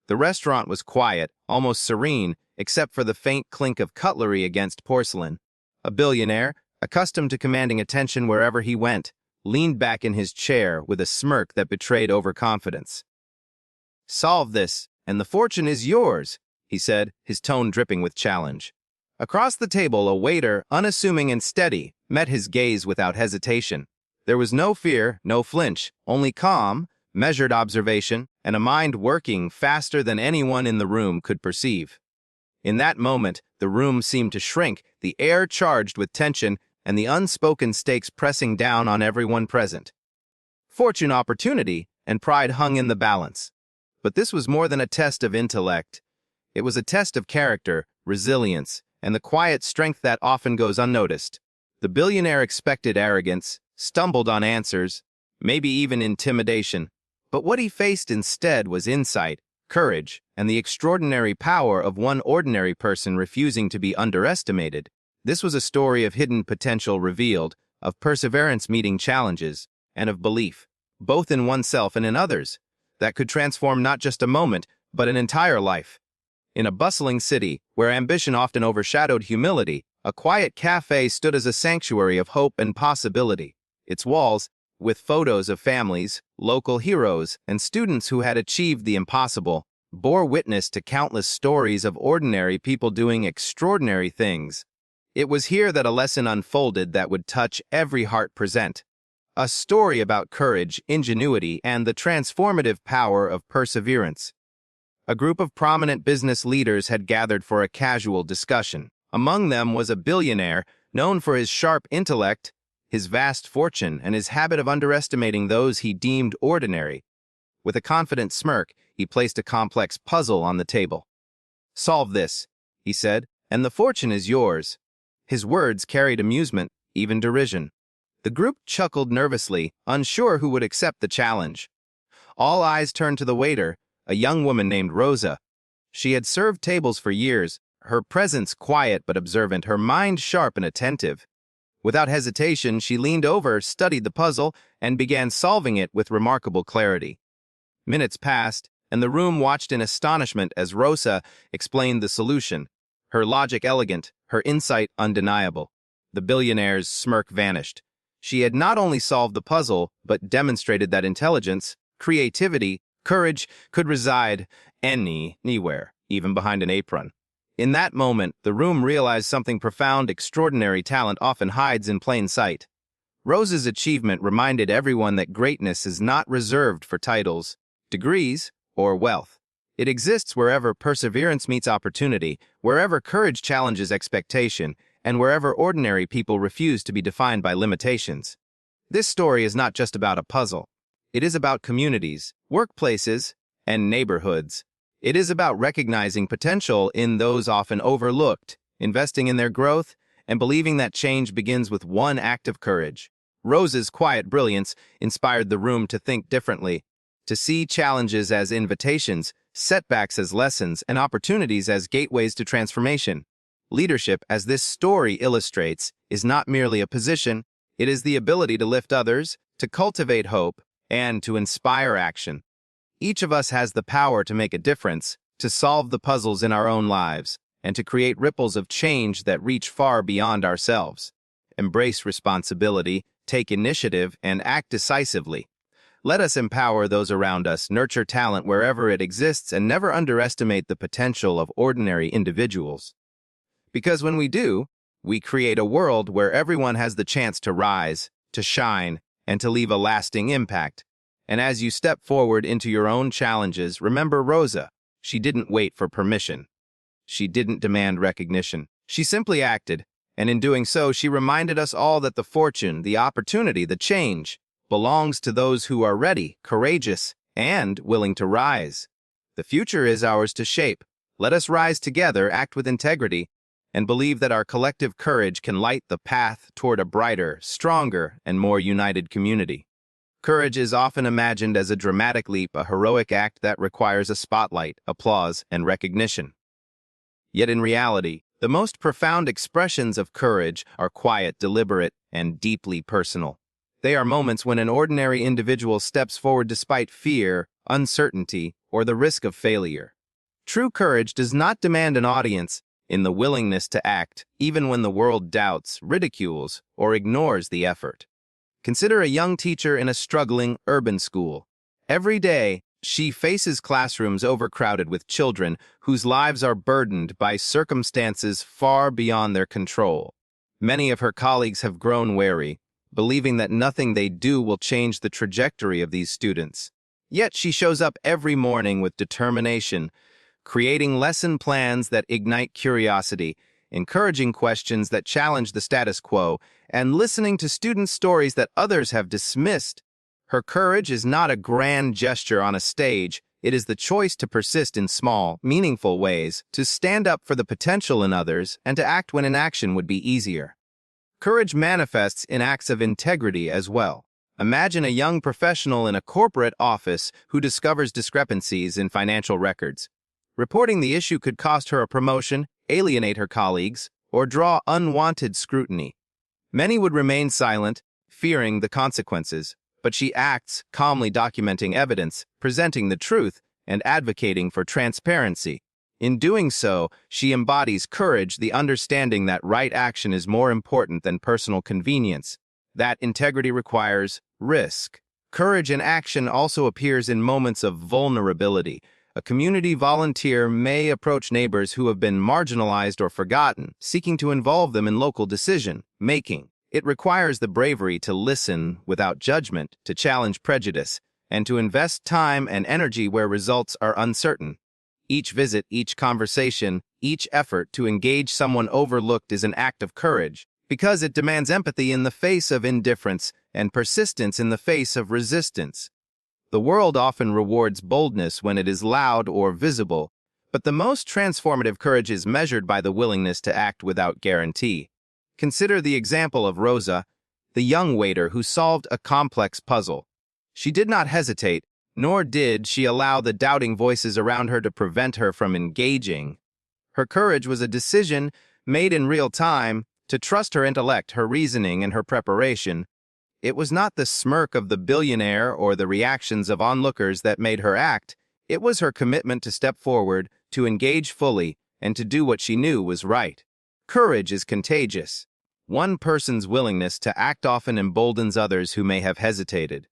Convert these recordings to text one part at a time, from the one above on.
The restaurant was quiet, almost serene, except for the faint clink of cutlery against porcelain. A billionaire, accustomed to commanding attention wherever he went, leaned back in his chair with a smirk that betrayed overconfidence. "Solve this, and the fortune is yours," he said, his tone dripping with challenge. Across the table, a waiter, unassuming and steady, met his gaze without hesitation. There was no fear, no flinch, only calm, measured observation, and a mind working faster than anyone in the room could perceive. In that moment, the room seemed to shrink, the air charged with tension, and the unspoken stakes pressing down on everyone present. Fortune, opportunity, and pride hung in the balance. But this was more than a test of intellect. It was a test of character, resilience, and the quiet strength that often goes unnoticed. The billionaire expected arrogance, stumbled on answers, maybe even intimidation. But what he faced instead was insight, courage, and the extraordinary power of one ordinary person refusing to be underestimated. This was a story of hidden potential revealed, of perseverance meeting challenges, and of belief, both in oneself and in others, that could transform not just a moment, but an entire life. In a bustling city, where ambition often overshadowed humility, a quiet cafe stood as a sanctuary of hope and possibility. Its walls, with photos of families, local heroes, and students who had achieved the impossible, bore witness to countless stories of ordinary people doing extraordinary things. It was here that a lesson unfolded that would touch every heart present. A story about courage, ingenuity, and the transformative power of perseverance. A group of prominent business leaders had gathered for a casual discussion. Among them was a billionaire known for his sharp intellect, his vast fortune, and his habit of underestimating those he deemed ordinary. With a confident smirk, he placed a complex puzzle on the table. "Solve this," he said, "and the fortune is yours." His words carried amusement, even derision. The group chuckled nervously, unsure who would accept the challenge. All eyes turned to the waiter, a young woman named Rosa. She had served tables for years, her presence quiet but observant, her mind sharp and attentive. Without hesitation, she leaned over, studied the puzzle, and began solving it with remarkable clarity. Minutes passed, and the room watched in astonishment as Rosa explained the solution, her logic elegant, her insight undeniable. The billionaire's smirk vanished. She had not only solved the puzzle, but demonstrated that intelligence, creativity, courage could reside anywhere, even behind an apron. In that moment, the room realized something profound. Extraordinary talent often hides in plain sight. Rose's achievement reminded everyone that greatness is not reserved for titles, degrees, or wealth. It exists wherever perseverance meets opportunity, wherever courage challenges expectation, and wherever ordinary people refuse to be defined by limitations. This story is not just about a puzzle. It is about communities, workplaces, and neighborhoods. It is about recognizing potential in those often overlooked, investing in their growth, and believing that change begins with one act of courage. Rose's quiet brilliance inspired the room to think differently, to see challenges as invitations, setbacks as lessons, and opportunities as gateways to transformation. Leadership, as this story illustrates, is not merely a position, it is the ability to lift others, to cultivate hope, and to inspire action. Each of us has the power to make a difference, to solve the puzzles in our own lives, and to create ripples of change that reach far beyond ourselves. Embrace responsibility, take initiative, and act decisively. Let us empower those around us, nurture talent wherever it exists, and never underestimate the potential of ordinary individuals. Because when we do, we create a world where everyone has the chance to rise, to shine, and to leave a lasting impact. And as you step forward into your own challenges, remember Rosa. She didn't wait for permission. She didn't demand recognition. She simply acted, and in doing so, she reminded us all that the fortune, the opportunity, the change belongs to those who are ready, courageous, and willing to rise. The future is ours to shape. Let us rise together, act with integrity, and believe that our collective courage can light the path toward a brighter, stronger, and more united community. Courage is often imagined as a dramatic leap, a heroic act that requires a spotlight, applause, and recognition. Yet in reality, the most profound expressions of courage are quiet, deliberate, and deeply personal. They are moments when an ordinary individual steps forward despite fear, uncertainty, or the risk of failure. True courage does not demand an audience in the willingness to act, even when the world doubts, ridicules, or ignores the effort. Consider a young teacher in a struggling urban school. Every day, she faces classrooms overcrowded with children whose lives are burdened by circumstances far beyond their control. Many of her colleagues have grown wary, believing that nothing they do will change the trajectory of these students. Yet she shows up every morning with determination, creating lesson plans that ignite curiosity, encouraging questions that challenge the status quo, and listening to students' stories that others have dismissed. Her courage is not a grand gesture on a stage. It is the choice to persist in small, meaningful ways, to stand up for the potential in others, and to act when inaction would be easier. Courage manifests in acts of integrity as well. Imagine a young professional in a corporate office who discovers discrepancies in financial records. Reporting the issue could cost her a promotion, alienate her colleagues, or draw unwanted scrutiny. Many would remain silent, fearing the consequences, but she acts, calmly documenting evidence, presenting the truth, and advocating for transparency. In doing so, she embodies courage, the understanding that right action is more important than personal convenience. That integrity requires risk. Courage in action also appears in moments of vulnerability. A community volunteer may approach neighbors who have been marginalized or forgotten, seeking to involve them in local decision-making. It requires the bravery to listen without judgment, to challenge prejudice, and to invest time and energy where results are uncertain. Each visit, each conversation, each effort to engage someone overlooked is an act of courage, because it demands empathy in the face of indifference and persistence in the face of resistance. The world often rewards boldness when it is loud or visible, but the most transformative courage is measured by the willingness to act without guarantee. Consider the example of Rosa, the young waiter who solved a complex puzzle. She did not hesitate, nor did she allow the doubting voices around her to prevent her from engaging. Her courage was a decision made in real time to trust her intellect, her reasoning, and her preparation. It was not the smirk of the billionaire or the reactions of onlookers that made her act. It was her commitment to step forward, to engage fully, and to do what she knew was right. Courage is contagious. One person's willingness to act often emboldens others who may have hesitated.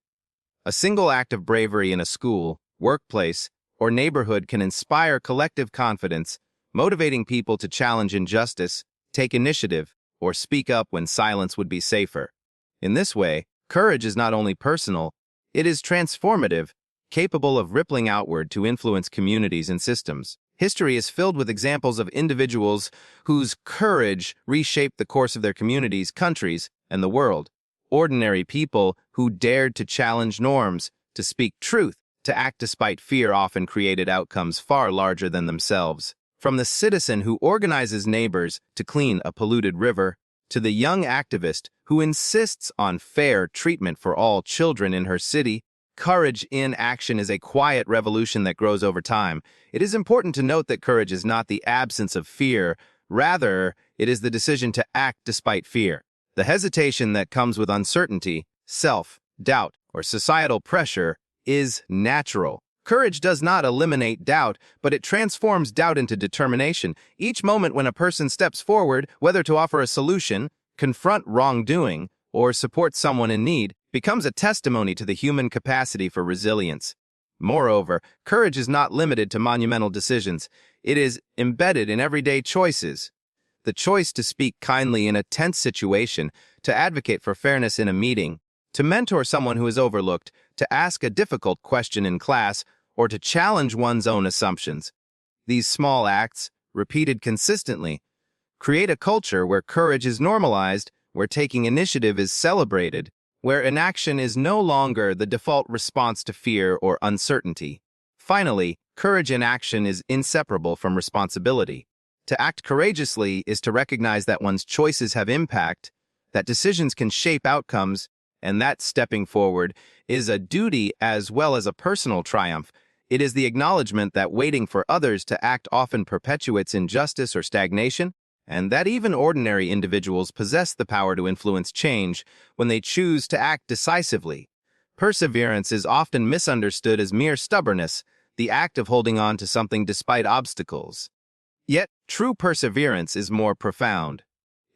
A single act of bravery in a school, workplace, or neighborhood can inspire collective confidence, motivating people to challenge injustice, take initiative, or speak up when silence would be safer. In this way, courage is not only personal, it is transformative, capable of rippling outward to influence communities and systems. History is filled with examples of individuals whose courage reshaped the course of their communities, countries, and the world. Ordinary people who dared to challenge norms, to speak truth, to act despite fear often created outcomes far larger than themselves. From the citizen who organizes neighbors to clean a polluted river, to the young activist who insists on fair treatment for all children in her city, courage in action is a quiet revolution that grows over time. It is important to note that courage is not the absence of fear. Rather, it is the decision to act despite fear. The hesitation that comes with uncertainty, self-doubt, or societal pressure is natural. Courage does not eliminate doubt, but it transforms doubt into determination. Each moment when a person steps forward, whether to offer a solution, confront wrongdoing, or support someone in need, becomes a testimony to the human capacity for resilience. Moreover, courage is not limited to monumental decisions. It is embedded in everyday choices. The choice to speak kindly in a tense situation, to advocate for fairness in a meeting, to mentor someone who is overlooked, to ask a difficult question in class, or to challenge one's own assumptions. These small acts, repeated consistently, create a culture where courage is normalized, where taking initiative is celebrated, where inaction is no longer the default response to fear or uncertainty. Finally, courage in action is inseparable from responsibility. To act courageously is to recognize that one's choices have impact, that decisions can shape outcomes, and that stepping forward is a duty as well as a personal triumph. It is the acknowledgement that waiting for others to act often perpetuates injustice or stagnation, and that even ordinary individuals possess the power to influence change when they choose to act decisively. Perseverance is often misunderstood as mere stubbornness, the act of holding on to something despite obstacles. Yet, true perseverance is more profound.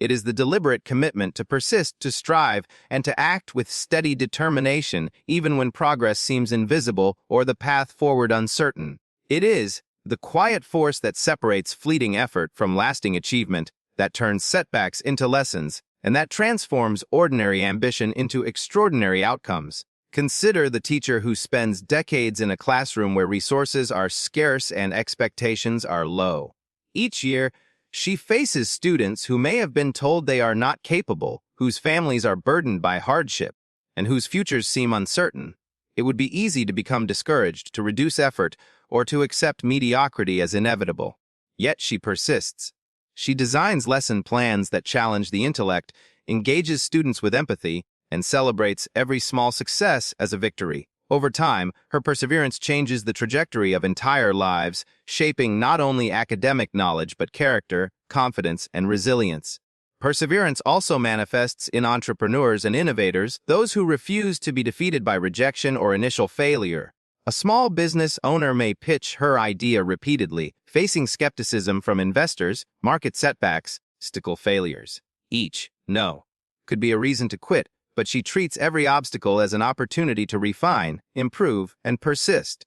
It is the deliberate commitment to persist, to strive, and to act with steady determination even when progress seems invisible or the path forward uncertain. It is the quiet force that separates fleeting effort from lasting achievement, that turns setbacks into lessons, and that transforms ordinary ambition into extraordinary outcomes. Consider the teacher who spends decades in a classroom where resources are scarce and expectations are low. Each year, she faces students who may have been told they are not capable, whose families are burdened by hardship, and whose futures seem uncertain. It would be easy to become discouraged, to reduce effort, or to accept mediocrity as inevitable. Yet she persists. She designs lesson plans that challenge the intellect, engages students with empathy, and celebrates every small success as a victory. Over time, her perseverance changes the trajectory of entire lives, shaping not only academic knowledge but character, confidence, and resilience. Perseverance also manifests in entrepreneurs and innovators, those who refuse to be defeated by rejection or initial failure. A small business owner may pitch her idea repeatedly, facing skepticism from investors, market setbacks, statistical failures. Each no could be a reason to quit, but she treats every obstacle as an opportunity to refine, improve, and persist.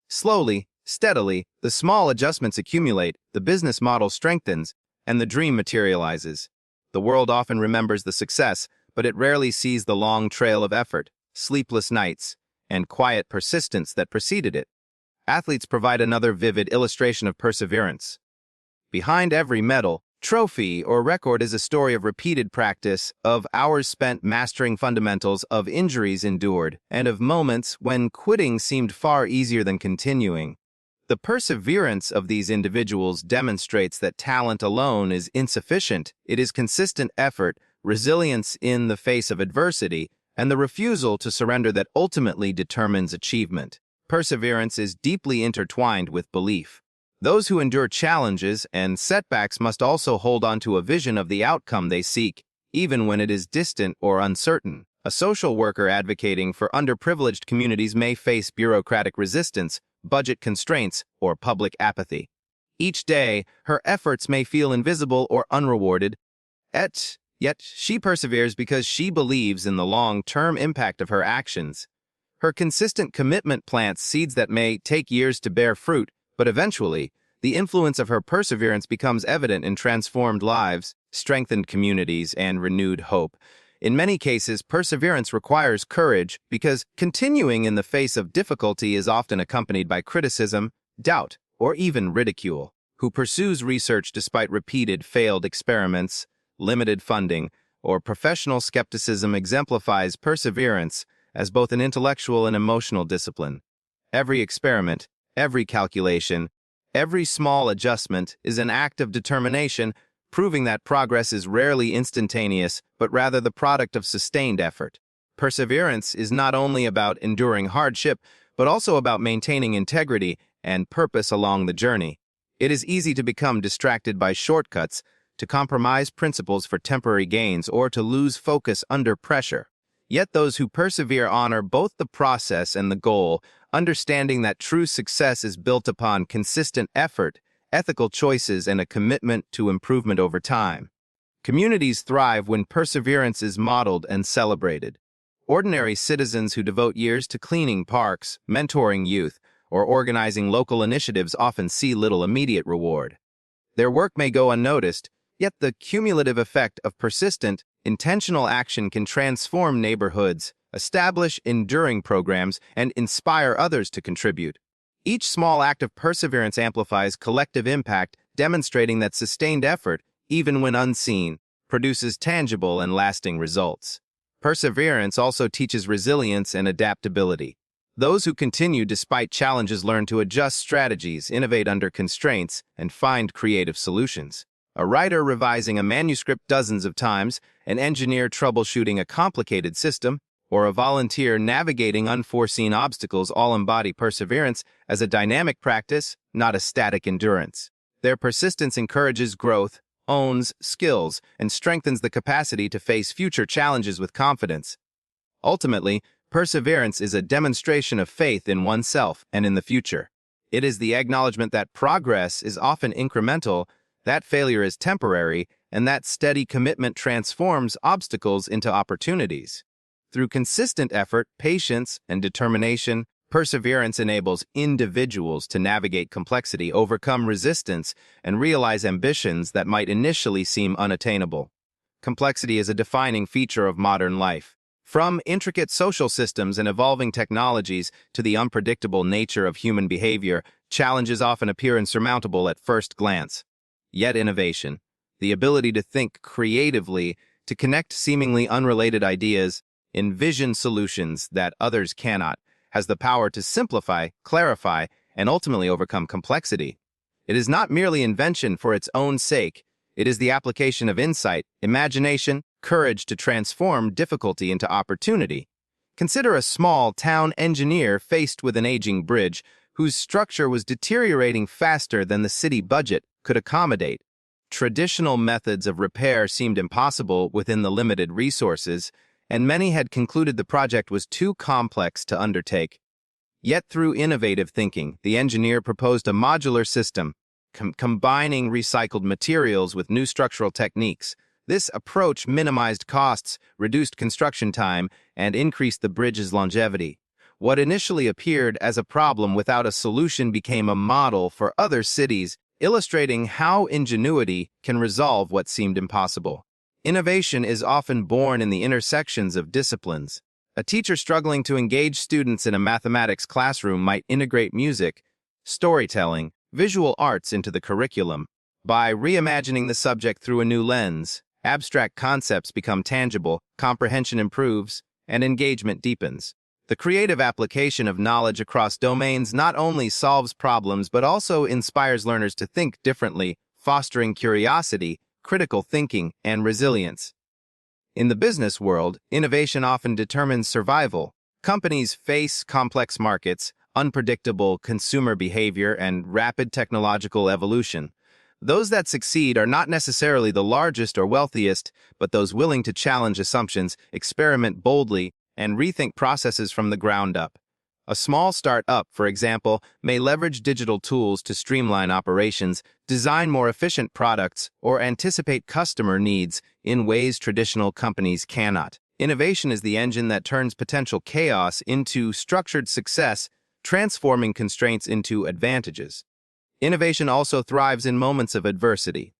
Slowly, steadily, the small adjustments accumulate, the business model strengthens, and the dream materializes. The world often remembers the success, but it rarely sees the long trail of effort, sleepless nights, and quiet persistence that preceded it. Athletes provide another vivid illustration of perseverance. Behind every medal, trophy, or record is a story of repeated practice, of hours spent mastering fundamentals, of injuries endured, and of moments when quitting seemed far easier than continuing. The perseverance of these individuals demonstrates that talent alone is insufficient. It is consistent effort, resilience in the face of adversity, and the refusal to surrender that ultimately determines achievement. Perseverance is deeply intertwined with belief. Those who endure challenges and setbacks must also hold on to a vision of the outcome they seek, even when it is distant or uncertain. A social worker advocating for underprivileged communities may face bureaucratic resistance, budget constraints, or public apathy. Each day, her efforts may feel invisible or unrewarded, yet she perseveres because she believes in the long-term impact of her actions. Her consistent commitment plants seeds that may take years to bear fruit, but eventually, the influence of her perseverance becomes evident in transformed lives, strengthened communities, and renewed hope. In many cases, perseverance requires courage because continuing in the face of difficulty is often accompanied by criticism, doubt, or even ridicule. Who pursues research despite repeated failed experiments, limited funding, or professional skepticism exemplifies perseverance as both an intellectual and emotional discipline. Every experiment, every calculation, every small adjustment is an act of determination, proving that progress is rarely instantaneous, but rather the product of sustained effort. Perseverance is not only about enduring hardship, but also about maintaining integrity and purpose along the journey. It is easy to become distracted by shortcuts, to compromise principles for temporary gains, or to lose focus under pressure. Yet those who persevere honor both the process and the goal, understanding that true success is built upon consistent effort, ethical choices, and a commitment to improvement over time. Communities thrive when perseverance is modeled and celebrated. Ordinary citizens who devote years to cleaning parks, mentoring youth, or organizing local initiatives often see little immediate reward. Their work may go unnoticed, yet the cumulative effect of persistent, intentional action can transform neighborhoods, establish enduring programs, and inspire others to contribute. Each small act of perseverance amplifies collective impact, demonstrating that sustained effort, even when unseen, produces tangible and lasting results. Perseverance also teaches resilience and adaptability. Those who continue despite challenges learn to adjust strategies, innovate under constraints, and find creative solutions. A writer revising a manuscript dozens of times, an engineer troubleshooting a complicated system, or a volunteer navigating unforeseen obstacles all embody perseverance as a dynamic practice, not a static endurance. Their persistence encourages growth, owns skills, and strengthens the capacity to face future challenges with confidence. Ultimately, perseverance is a demonstration of faith in oneself and in the future. It is the acknowledgement that progress is often incremental, that failure is temporary, and that steady commitment transforms obstacles into opportunities. Through consistent effort, patience, and determination, perseverance enables individuals to navigate complexity, overcome resistance, and realize ambitions that might initially seem unattainable. Complexity is a defining feature of modern life. From intricate social systems and evolving technologies to the unpredictable nature of human behavior, challenges often appear insurmountable at first glance. Yet innovation, the ability to think creatively, to connect seemingly unrelated ideas, envision solutions that others cannot, has the power to simplify, clarify, and ultimately overcome complexity. It is not merely invention for its own sake. It is the application of insight, imagination, courage to transform difficulty into opportunity. Consider a small town engineer faced with an aging bridge whose structure was deteriorating faster than the city budget could accommodate. Traditional methods of repair seemed impossible within the limited resources, and many had concluded the project was too complex to undertake. Yet through innovative thinking, the engineer proposed a modular system, combining recycled materials with new structural techniques. This approach minimized costs, reduced construction time, and increased the bridge's longevity. What initially appeared as a problem without a solution became a model for other cities, illustrating how ingenuity can resolve what seemed impossible. Innovation is often born in the intersections of disciplines. A teacher struggling to engage students in a mathematics classroom might integrate music, storytelling, visual arts into the curriculum. By reimagining the subject through a new lens, abstract concepts become tangible, comprehension improves, and engagement deepens. The creative application of knowledge across domains not only solves problems but also inspires learners to think differently, fostering curiosity, critical thinking, and resilience. In the business world, innovation often determines survival. Companies face complex markets, unpredictable consumer behavior, and rapid technological evolution. Those that succeed are not necessarily the largest or wealthiest, but those willing to challenge assumptions, experiment boldly, and rethink processes from the ground up. A small startup, for example, may leverage digital tools to streamline operations, design more efficient products, or anticipate customer needs in ways traditional companies cannot. Innovation is the engine that turns potential chaos into structured success, transforming constraints into advantages. Innovation also thrives in moments of adversity.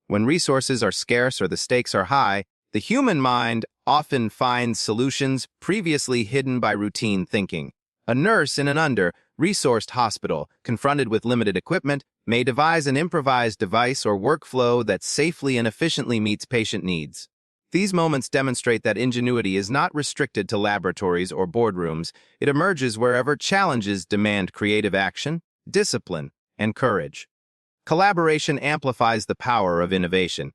When resources are scarce or the stakes are high, the human mind often finds solutions previously hidden by routine thinking. A nurse in an under-resourced hospital, confronted with limited equipment, may devise an improvised device or workflow that safely and efficiently meets patient needs. These moments demonstrate that ingenuity is not restricted to laboratories or boardrooms. It emerges wherever challenges demand creative action, discipline, and courage. Collaboration amplifies the power of innovation.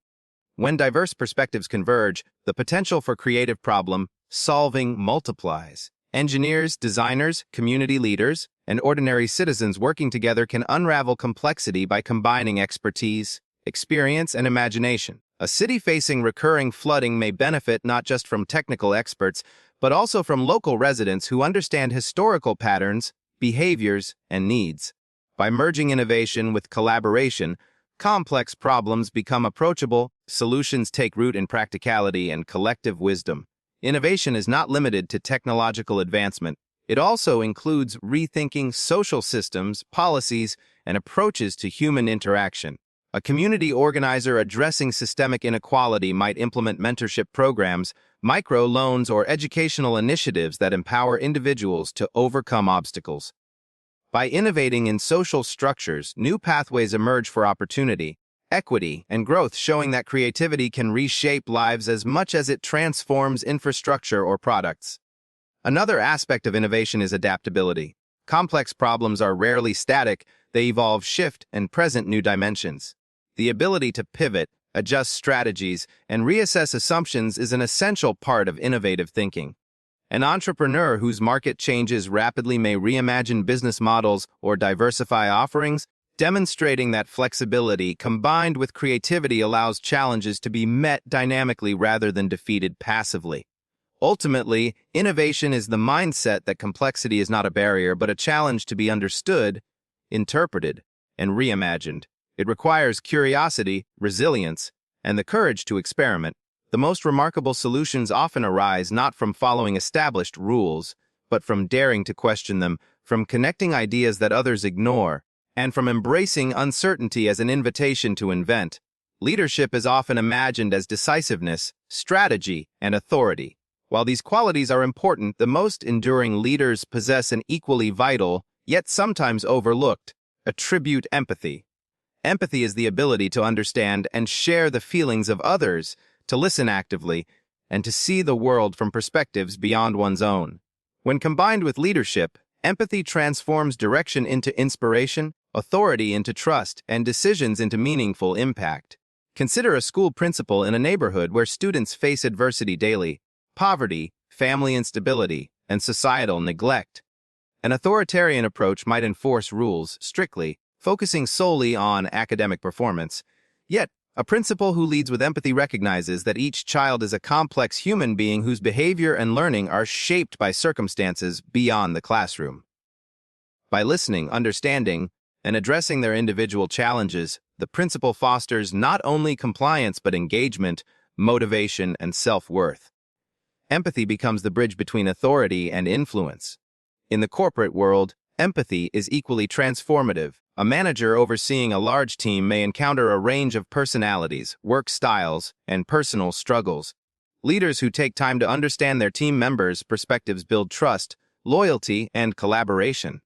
When diverse perspectives converge, the potential for creative problem-solving multiplies. Engineers, designers, community leaders, and ordinary citizens working together can unravel complexity by combining expertise, experience, and imagination. A city facing recurring flooding may benefit not just from technical experts, but also from local residents who understand historical patterns, behaviors, and needs. By merging innovation with collaboration, complex problems become approachable, solutions take root in practicality and collective wisdom. Innovation is not limited to technological advancement. It also includes rethinking social systems, policies, and approaches to human interaction. A community organizer addressing systemic inequality might implement mentorship programs, micro-loans, or educational initiatives that empower individuals to overcome obstacles. By innovating in social structures, new pathways emerge for opportunity, equity, and growth, showing that creativity can reshape lives as much as it transforms infrastructure or products. Another aspect of innovation is adaptability. Complex problems are rarely static, they evolve, shift, and present new dimensions. The ability to pivot, adjust strategies, and reassess assumptions is an essential part of innovative thinking. An entrepreneur whose market changes rapidly may reimagine business models or diversify offerings, demonstrating that flexibility combined with creativity allows challenges to be met dynamically rather than defeated passively. Ultimately, innovation is the mindset that complexity is not a barrier but a challenge to be understood. interpreted, and reimagined. It requires curiosity, resilience, and the courage to experiment. The most remarkable solutions often arise not from following established rules, but from daring to question them, from connecting ideas that others ignore, and from embracing uncertainty as an invitation to invent. Leadership is often imagined as decisiveness, strategy, and authority. While these qualities are important, the most enduring leaders possess an equally vital, yet sometimes overlooked, attribute: empathy. Empathy is the ability to understand and share the feelings of others, to listen actively, and to see the world from perspectives beyond one's own. When combined with leadership, empathy transforms direction into inspiration, authority into trust, and decisions into meaningful impact. Consider a school principal in a neighborhood where students face adversity daily: poverty, family instability, and societal neglect. An authoritarian approach might enforce rules strictly, focusing solely on academic performance. Yet, a principal who leads with empathy recognizes that each child is a complex human being whose behavior and learning are shaped by circumstances beyond the classroom. By listening, understanding, and addressing their individual challenges, the principal fosters not only compliance but engagement, motivation, and self-worth. Empathy becomes the bridge between authority and influence. In the corporate world, empathy is equally transformative. A manager overseeing a large team may encounter a range of personalities, work styles, and personal struggles. Leaders who take time to understand their team members' perspectives build trust, loyalty, and collaboration.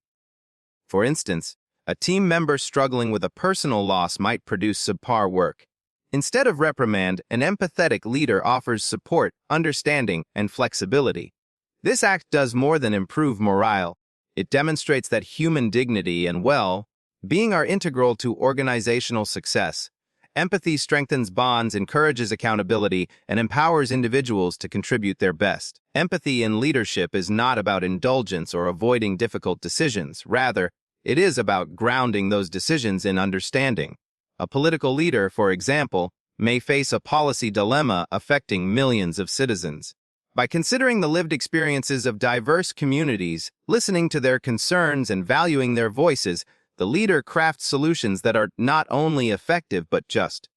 For instance, a team member struggling with a personal loss might produce subpar work. Instead of reprimand, an empathetic leader offers support, understanding, and flexibility. This act does more than improve morale. It demonstrates that human dignity and well-being are integral to organizational success. Empathy strengthens bonds, encourages accountability, and empowers individuals to contribute their best. Empathy in leadership is not about indulgence or avoiding difficult decisions. Rather, it is about grounding those decisions in understanding. A political leader, for example, may face a policy dilemma affecting millions of citizens. By considering the lived experiences of diverse communities, listening to their concerns, and valuing their voices, the leader crafts solutions that are not only effective but just.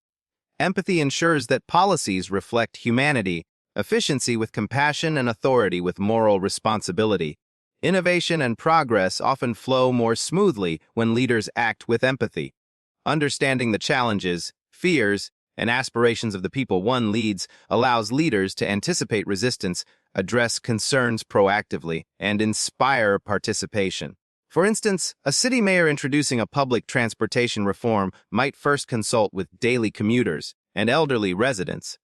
Empathy ensures that policies reflect humanity, efficiency with compassion, and authority with moral responsibility. Innovation and progress often flow more smoothly when leaders act with empathy. Understanding the challenges, fears, and aspirations of the people one leads allows leaders to anticipate resistance, address concerns proactively, and inspire participation. For instance, a city mayor introducing a public transportation reform might first consult with daily commuters and elderly residents.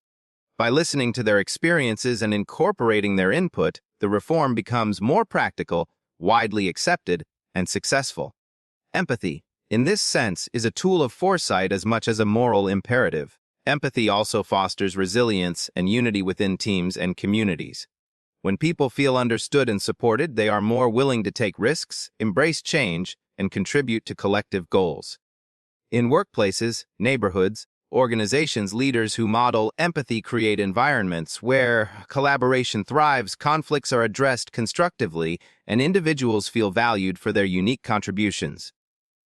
By listening to their experiences and incorporating their input, the reform becomes more practical, widely accepted, and successful. Empathy, in this sense, is a tool of foresight as much as a moral imperative. Empathy also fosters resilience and unity within teams and communities. When people feel understood and supported, they are more willing to take risks, embrace change, and contribute to collective goals. In workplaces, neighborhoods, organizations, leaders who model empathy create environments where collaboration thrives, conflicts are addressed constructively, and individuals feel valued for their unique contributions.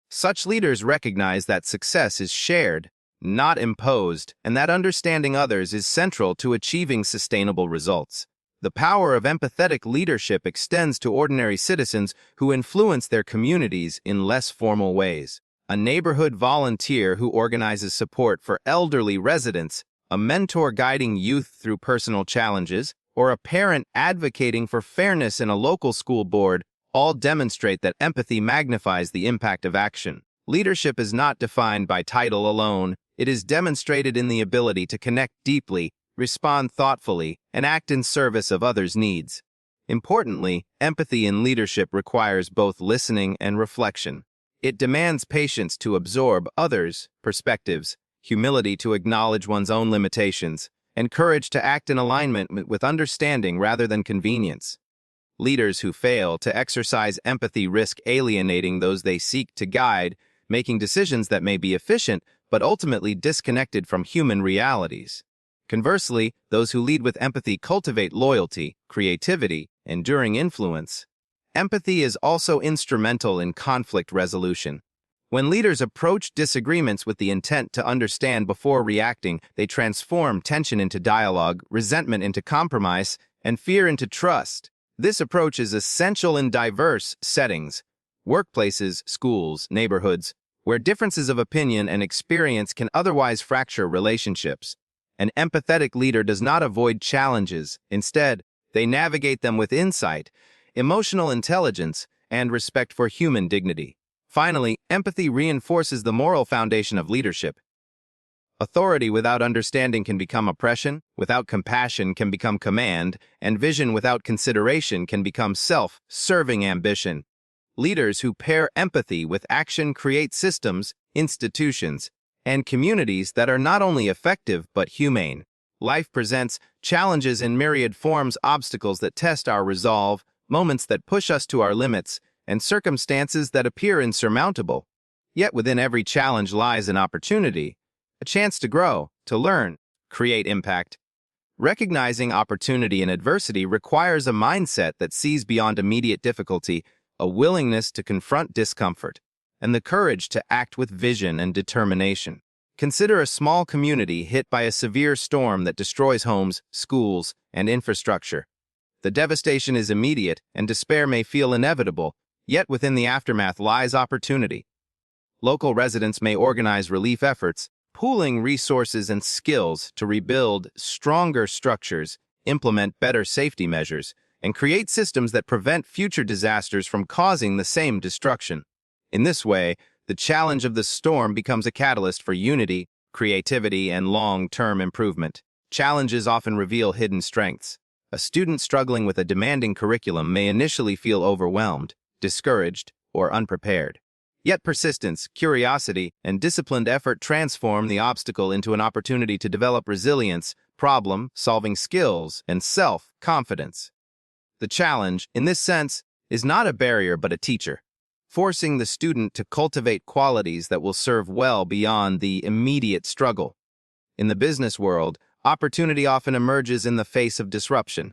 Such leaders recognize that success is shared, not imposed, and that understanding others is central to achieving sustainable results. The power of empathetic leadership extends to ordinary citizens who influence their communities in less formal ways. A neighborhood volunteer who organizes support for elderly residents, a mentor guiding youth through personal challenges, or a parent advocating for fairness in a local school board all demonstrate that empathy magnifies the impact of action. Leadership is not defined by title alone. It is demonstrated in the ability to connect deeply, respond thoughtfully, and act in service of others' needs. Importantly, empathy in leadership requires both listening and reflection. It demands patience to absorb others' perspectives, humility to acknowledge one's own limitations, and courage to act in alignment with understanding rather than convenience. Leaders who fail to exercise empathy risk alienating those they seek to guide, making decisions that may be efficient but ultimately disconnected from human realities. Conversely, those who lead with empathy cultivate loyalty, creativity, enduring influence, empathy is also instrumental in conflict resolution. When leaders approach disagreements with the intent to understand before reacting, they transform tension into dialogue, resentment into compromise, and fear into trust. This approach is essential in diverse settings, workplaces, schools, neighborhoods, where differences of opinion and experience can otherwise fracture relationships. An empathetic leader does not avoid challenges. Instead, they navigate them with insight, emotional intelligence, and respect for human dignity. Finally, empathy reinforces the moral foundation of leadership. Authority without understanding can become oppression, without compassion can become command, and vision without consideration can become self-serving ambition. Leaders who pair empathy with action create systems, institutions, and communities that are not only effective but humane. Life presents challenges in myriad forms, obstacles that test our resolve, moments that push us to our limits, and circumstances that appear insurmountable. Yet within every challenge lies an opportunity, a chance to grow, to learn, create impact. Recognizing opportunity in adversity requires a mindset that sees beyond immediate difficulty, a willingness to confront discomfort, and the courage to act with vision and determination. Consider a small community hit by a severe storm that destroys homes, schools, and infrastructure. The devastation is immediate, and despair may feel inevitable, yet within the aftermath lies opportunity. Local residents may organize relief efforts, pooling resources and skills to rebuild stronger structures, implement better safety measures, and create systems that prevent future disasters from causing the same destruction. In this way, the challenge of the storm becomes a catalyst for unity, creativity, and long-term improvement. Challenges often reveal hidden strengths. A student struggling with a demanding curriculum may initially feel overwhelmed, discouraged, or unprepared. Yet persistence, curiosity, and disciplined effort transform the obstacle into an opportunity to develop resilience, problem-solving skills, and self-confidence. The challenge, in this sense, is not a barrier but a teacher, forcing the student to cultivate qualities that will serve well beyond the immediate struggle. In the business world, opportunity often emerges in the face of disruption.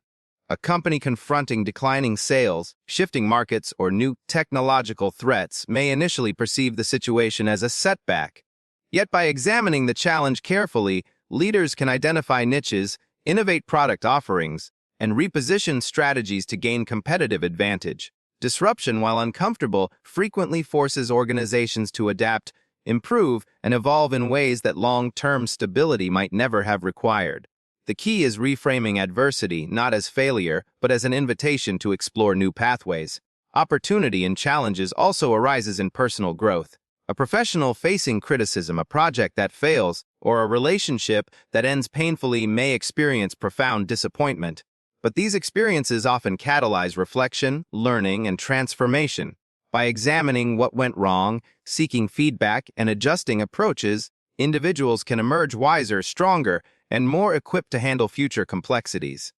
A company confronting declining sales, shifting markets, or new technological threats may initially perceive the situation as a setback. Yet by examining the challenge carefully, leaders can identify niches, innovate product offerings, and reposition strategies to gain competitive advantage. Disruption, while uncomfortable, frequently forces organizations to adapt, improve, and evolve in ways that long-term stability might never have required. The key is reframing adversity not as failure, but as an invitation to explore new pathways. Opportunity in challenges also arises in personal growth. A professional facing criticism, a project that fails, or a relationship that ends painfully may experience profound disappointment. But these experiences often catalyze reflection, learning, and transformation. By examining what went wrong, seeking feedback, and adjusting approaches, individuals can emerge wiser, stronger, and more equipped to handle future complexities.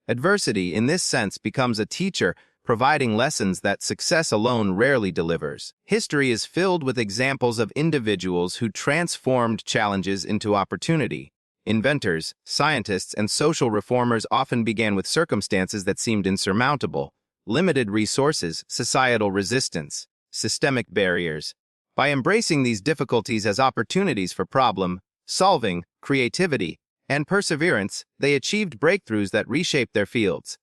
Adversity, in this sense, becomes a teacher, providing lessons that success alone rarely delivers. History is filled with examples of individuals who transformed challenges into opportunity. Inventors, scientists, and social reformers often began with circumstances that seemed insurmountable: limited resources, societal resistance, systemic barriers. By embracing these difficulties as opportunities for problem-solving, creativity, and perseverance, they achieved breakthroughs that reshaped their fields.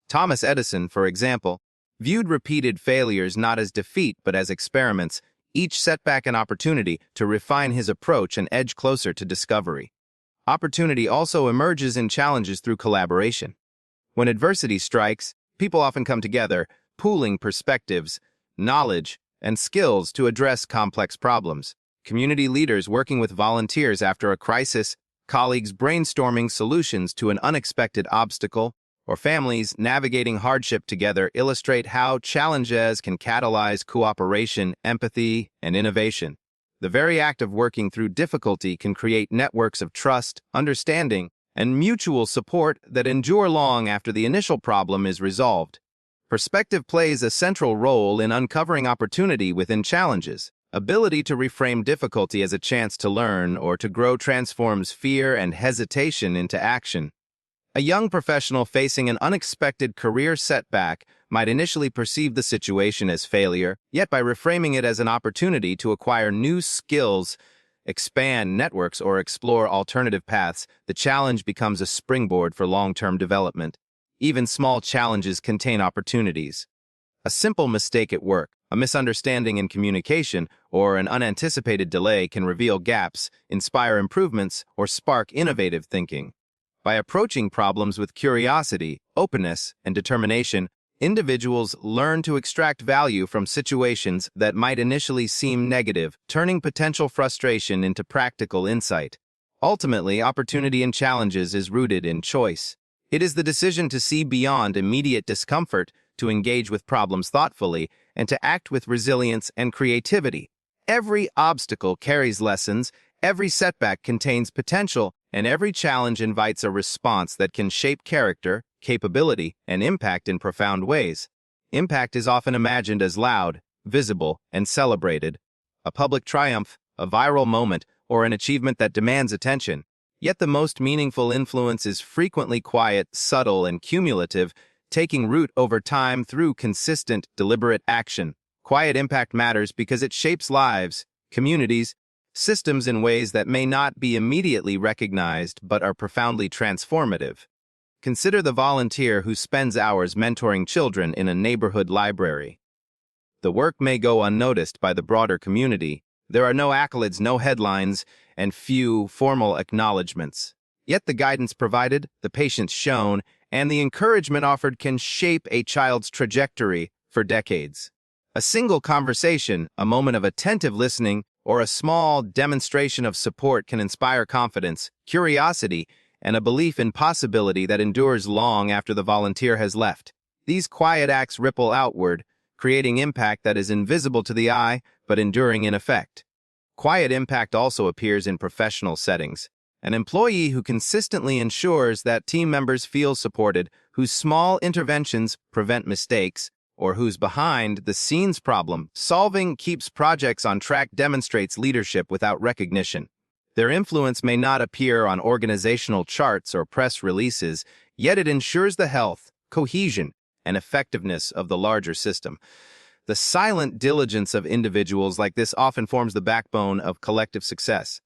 Thomas Edison, for example, viewed repeated failures not as defeat but as experiments, each setback an opportunity to refine his approach and edge closer to discovery. Opportunity also emerges in challenges through collaboration. When adversity strikes, people often come together, pooling perspectives, knowledge, and skills to address complex problems. Community leaders working with volunteers after a crisis, colleagues brainstorming solutions to an unexpected obstacle, or families navigating hardship together illustrate how challenges can catalyze cooperation, empathy, and innovation. The very act of working through difficulty can create networks of trust, understanding, and mutual support that endure long after the initial problem is resolved. Perspective plays a central role in uncovering opportunity within challenges. Ability to reframe difficulty as a chance to learn or to grow transforms fear and hesitation into action. A young professional facing an unexpected career setback might initially perceive the situation as failure, yet by reframing it as an opportunity to acquire new skills, expand networks, or explore alternative paths, the challenge becomes a springboard for long-term development. Even small challenges contain opportunities. A simple mistake at work, a misunderstanding in communication, or an unanticipated delay can reveal gaps, inspire improvements, or spark innovative thinking. By approaching problems with curiosity, openness, and determination, individuals learn to extract value from situations that might initially seem negative, turning potential frustration into practical insight. Ultimately, opportunity in challenges is rooted in choice. It is the decision to see beyond immediate discomfort, to engage with problems thoughtfully, and to act with resilience and creativity. Every obstacle carries lessons, every setback contains potential, and every challenge invites a response that can shape character, capability, and impact in profound ways. Impact is often imagined as loud, visible, and celebrated. A public triumph, a viral moment, or an achievement that demands attention. Yet the most meaningful influence is frequently quiet, subtle, and cumulative, taking root over time through consistent, deliberate action. Quiet impact matters because it shapes lives, communities, systems in ways that may not be immediately recognized but are profoundly transformative. Consider the volunteer who spends hours mentoring children in a neighborhood library. The work may go unnoticed by the broader community. There are no accolades, no headlines, and few formal acknowledgments. Yet the guidance provided, the patience shown, and the encouragement offered can shape a child's trajectory for decades. A single conversation, a moment of attentive listening, or a small demonstration of support can inspire confidence, curiosity, and a belief in possibility that endures long after the volunteer has left. These quiet acts ripple outward, creating impact that is invisible to the eye but enduring in effect. Quiet impact also appears in professional settings. An employee who consistently ensures that team members feel supported, whose small interventions prevent mistakes, or whose behind-the-scenes problem-solving keeps projects on track demonstrates leadership without recognition. Their influence may not appear on organizational charts or press releases, yet it ensures the health, cohesion, and effectiveness of the larger system. The silent diligence of individuals like this often forms the backbone of collective success.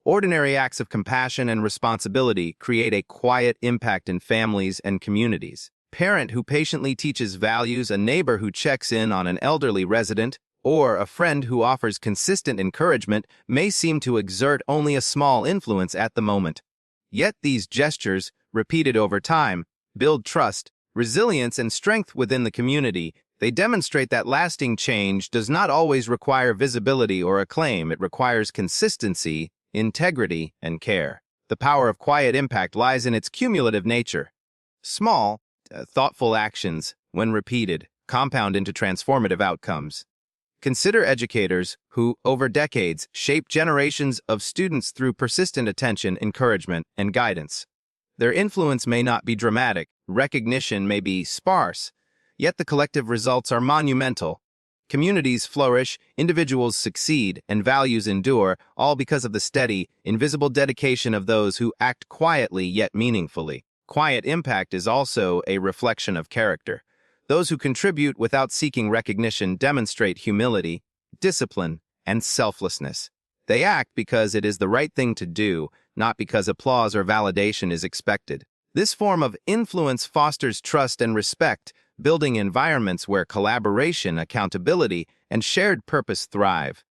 Ordinary acts of compassion and responsibility create a quiet impact in families and communities. A parent who patiently teaches values, a neighbor who checks in on an elderly resident, or a friend who offers consistent encouragement may seem to exert only a small influence at the moment. Yet these gestures, repeated over time, build trust, resilience, and strength within the community. They demonstrate that lasting change does not always require visibility or acclaim. It requires consistency, integrity, and care. The power of quiet impact lies in its cumulative nature. Small, thoughtful actions, when repeated, compound into transformative outcomes. Consider educators who, over decades, shape generations of students through persistent attention, encouragement, and guidance. Their influence may not be dramatic, recognition may be sparse, yet the collective results are monumental. Communities flourish, individuals succeed, and values endure, all because of the steady, invisible dedication of those who act quietly yet meaningfully. Quiet impact is also a reflection of character. Those who contribute without seeking recognition demonstrate humility, discipline, and selflessness. They act because it is the right thing to do, not because applause or validation is expected. This form of influence fosters trust and respect, building environments where collaboration, accountability, and shared purpose thrive.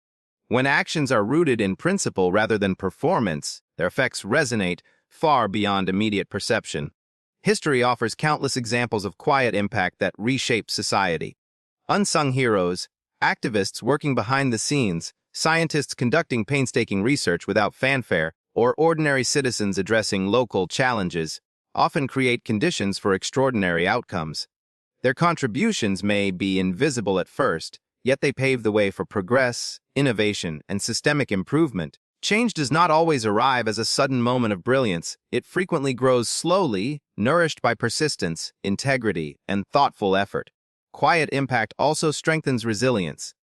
When actions are rooted in principle rather than performance, their effects resonate far beyond immediate perception. History offers countless examples of quiet impact that reshape society. Unsung heroes, activists working behind the scenes, scientists conducting painstaking research without fanfare, or ordinary citizens addressing local challenges, often create conditions for extraordinary outcomes. Their contributions may be invisible at first, yet they pave the way for progress, innovation, and systemic improvement. Change does not always arrive as a sudden moment of brilliance. It frequently grows slowly, nourished by persistence, integrity, and thoughtful effort. Quiet impact also strengthens resilience.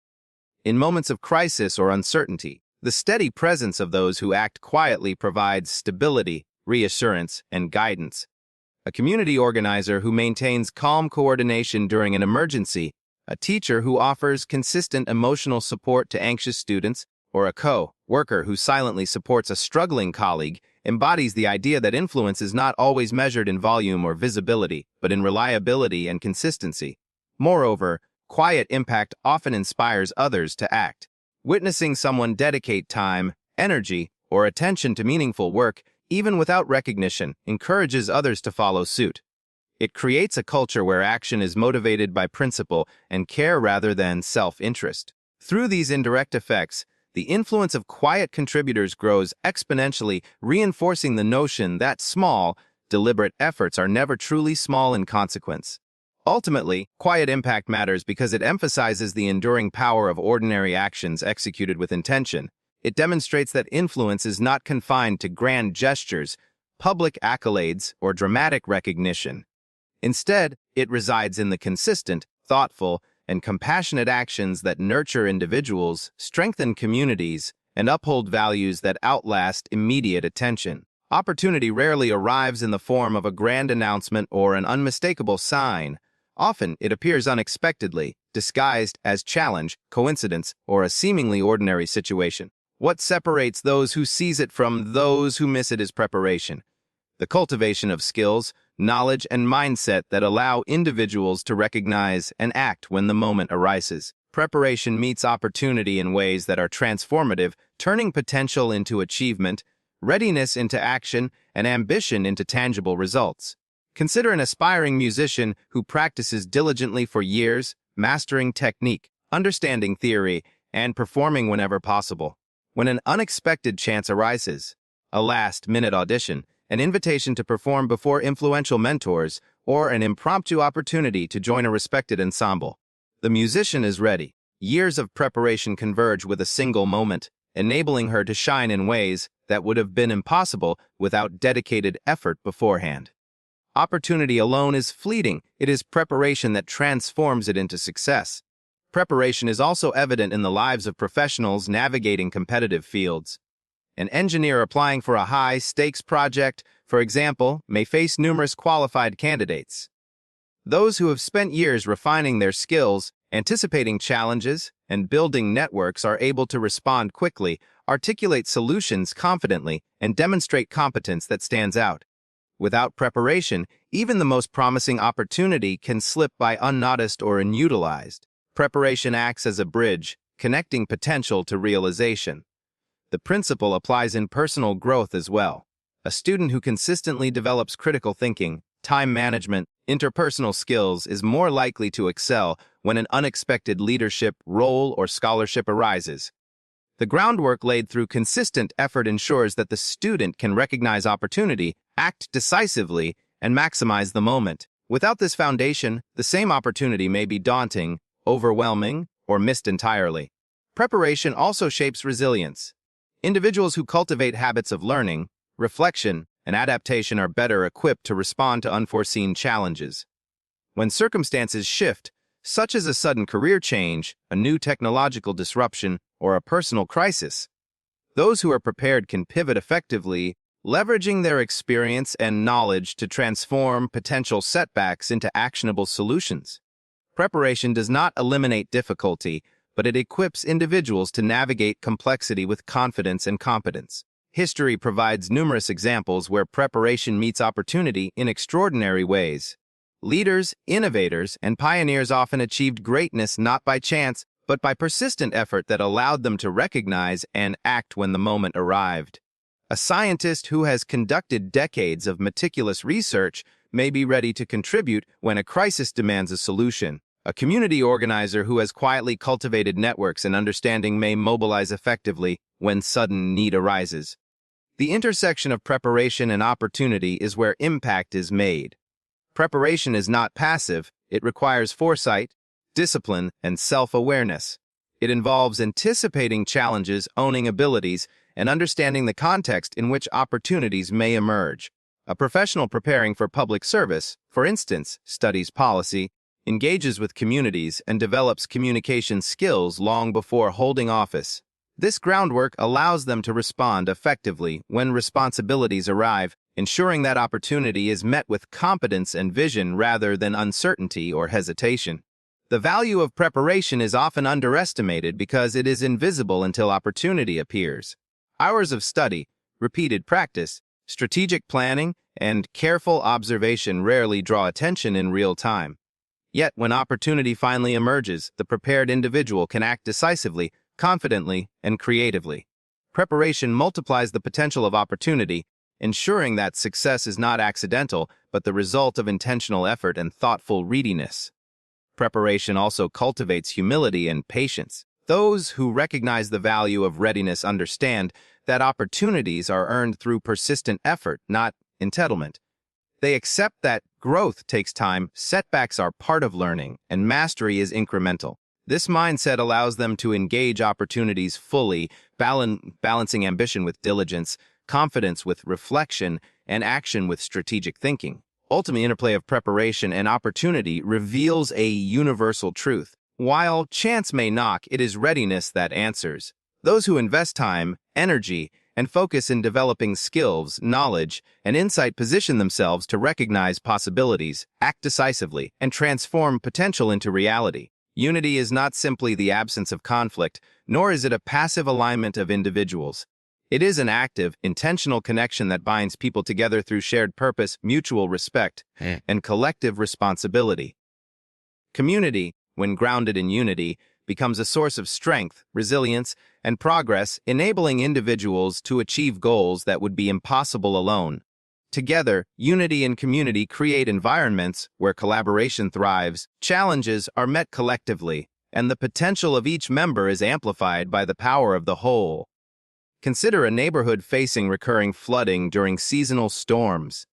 In moments of crisis or uncertainty, the steady presence of those who act quietly provides stability, reassurance, and guidance. a community organizer who maintains calm coordination during an emergency, a teacher who offers consistent emotional support to anxious students, or a co-worker who silently supports a struggling colleague, embodies the idea that influence is not always measured in volume or visibility, but in reliability and consistency. Moreover, quiet impact often inspires others to act. Witnessing someone dedicate time, energy, or attention to meaningful work, even without recognition, encourages others to follow suit. It creates a culture where action is motivated by principle and care rather than self-interest. Through these indirect effects, the influence of quiet contributors grows exponentially, reinforcing the notion that small, deliberate efforts are never truly small in consequence. Ultimately, quiet impact matters because it emphasizes the enduring power of ordinary actions executed with intention. It demonstrates that influence is not confined to grand gestures, public accolades, or dramatic recognition. Instead, it resides in the consistent, thoughtful, and compassionate actions that nurture individuals, strengthen communities, and uphold values that outlast immediate attention. Opportunity rarely arrives in the form of a grand announcement or an unmistakable sign. Often, it appears unexpectedly, disguised as challenge, coincidence, or a seemingly ordinary situation. What separates those who seize it from those who miss it is preparation. The cultivation of skills, knowledge, and mindset that allow individuals to recognize and act when the moment arises. Preparation meets opportunity in ways that are transformative, turning potential into achievement, readiness into action, and ambition into tangible results. Consider an aspiring musician who practices diligently for years, mastering technique, understanding theory, and performing whenever possible. When an unexpected chance arises, a last-minute audition, an invitation to perform before influential mentors, or an impromptu opportunity to join a respected ensemble, the musician is ready. Years of preparation converge with a single moment, enabling her to shine in ways that would have been impossible without dedicated effort beforehand. Opportunity alone is fleeting. It is preparation that transforms it into success. Preparation is also evident in the lives of professionals navigating competitive fields. An engineer applying for a high-stakes project, for example, may face numerous qualified candidates. Those who have spent years refining their skills, anticipating challenges, and building networks are able to respond quickly, articulate solutions confidently, and demonstrate competence that stands out. Without preparation, even the most promising opportunity can slip by unnoticed or unutilized. Preparation acts as a bridge, connecting potential to realization. The principle applies in personal growth as well. A student who consistently develops critical thinking, time management, interpersonal skills is more likely to excel when an unexpected leadership role or scholarship arises. The groundwork laid through consistent effort ensures that the student can recognize opportunity, act decisively, and maximize the moment. Without this foundation, the same opportunity may be daunting, overwhelming, or missed entirely. Preparation also shapes resilience. Individuals who cultivate habits of learning, reflection, and adaptation are better equipped to respond to unforeseen challenges. When circumstances shift, such as a sudden career change, a new technological disruption, or a personal crisis, those who are prepared can pivot effectively, leveraging their experience and knowledge to transform potential setbacks into actionable solutions. Preparation does not eliminate difficulty, but it equips individuals to navigate complexity with confidence and competence. History provides numerous examples where preparation meets opportunity in extraordinary ways. Leaders, innovators, and pioneers often achieved greatness not by chance, but by persistent effort that allowed them to recognize and act when the moment arrived. A scientist who has conducted decades of meticulous research may be ready to contribute when a crisis demands a solution. A community organizer who has quietly cultivated networks and understanding may mobilize effectively when sudden need arises. The intersection of preparation and opportunity is where impact is made. Preparation is not passive, it requires foresight, discipline, and self-awareness. It involves anticipating challenges, owning abilities, and understanding the context in which opportunities may emerge. A professional preparing for public service, for instance, studies policy, engages with communities, and develops communication skills long before holding office. This groundwork allows them to respond effectively when responsibilities arrive, ensuring that opportunity is met with competence and vision rather than uncertainty or hesitation. The value of preparation is often underestimated because it is invisible until opportunity appears. Hours of study, repeated practice, strategic planning, and careful observation rarely draw attention in real time. Yet, when opportunity finally emerges, the prepared individual can act decisively, confidently, and creatively. Preparation multiplies the potential of opportunity, ensuring that success is not accidental, but the result of intentional effort and thoughtful readiness. Preparation also cultivates humility and patience. Those who recognize the value of readiness understand that opportunities are earned through persistent effort, not entitlement. They accept that growth takes time, setbacks are part of learning, and mastery is incremental. This mindset allows them to engage opportunities fully, balancing ambition with diligence, confidence with reflection, and action with strategic thinking. Ultimate interplay of preparation and opportunity reveals a universal truth. While chance may knock, it is readiness that answers. Those who invest time, energy, and focus in developing skills, knowledge, and insight position themselves to recognize possibilities, act decisively, and transform potential into reality. Unity is not simply the absence of conflict, nor is it a passive alignment of individuals. It is an active, intentional connection that binds people together through shared purpose, mutual respect, and collective responsibility. Community, when grounded in unity, becomes a source of strength, resilience, and progress, enabling individuals to achieve goals that would be impossible alone. Together, unity and community create environments where collaboration thrives, challenges are met collectively, and the potential of each member is amplified by the power of the whole. Consider a neighborhood facing recurring flooding during seasonal storms.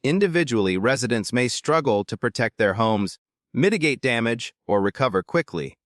Individually, residents may struggle to protect their homes, mitigate damage, or recover quickly.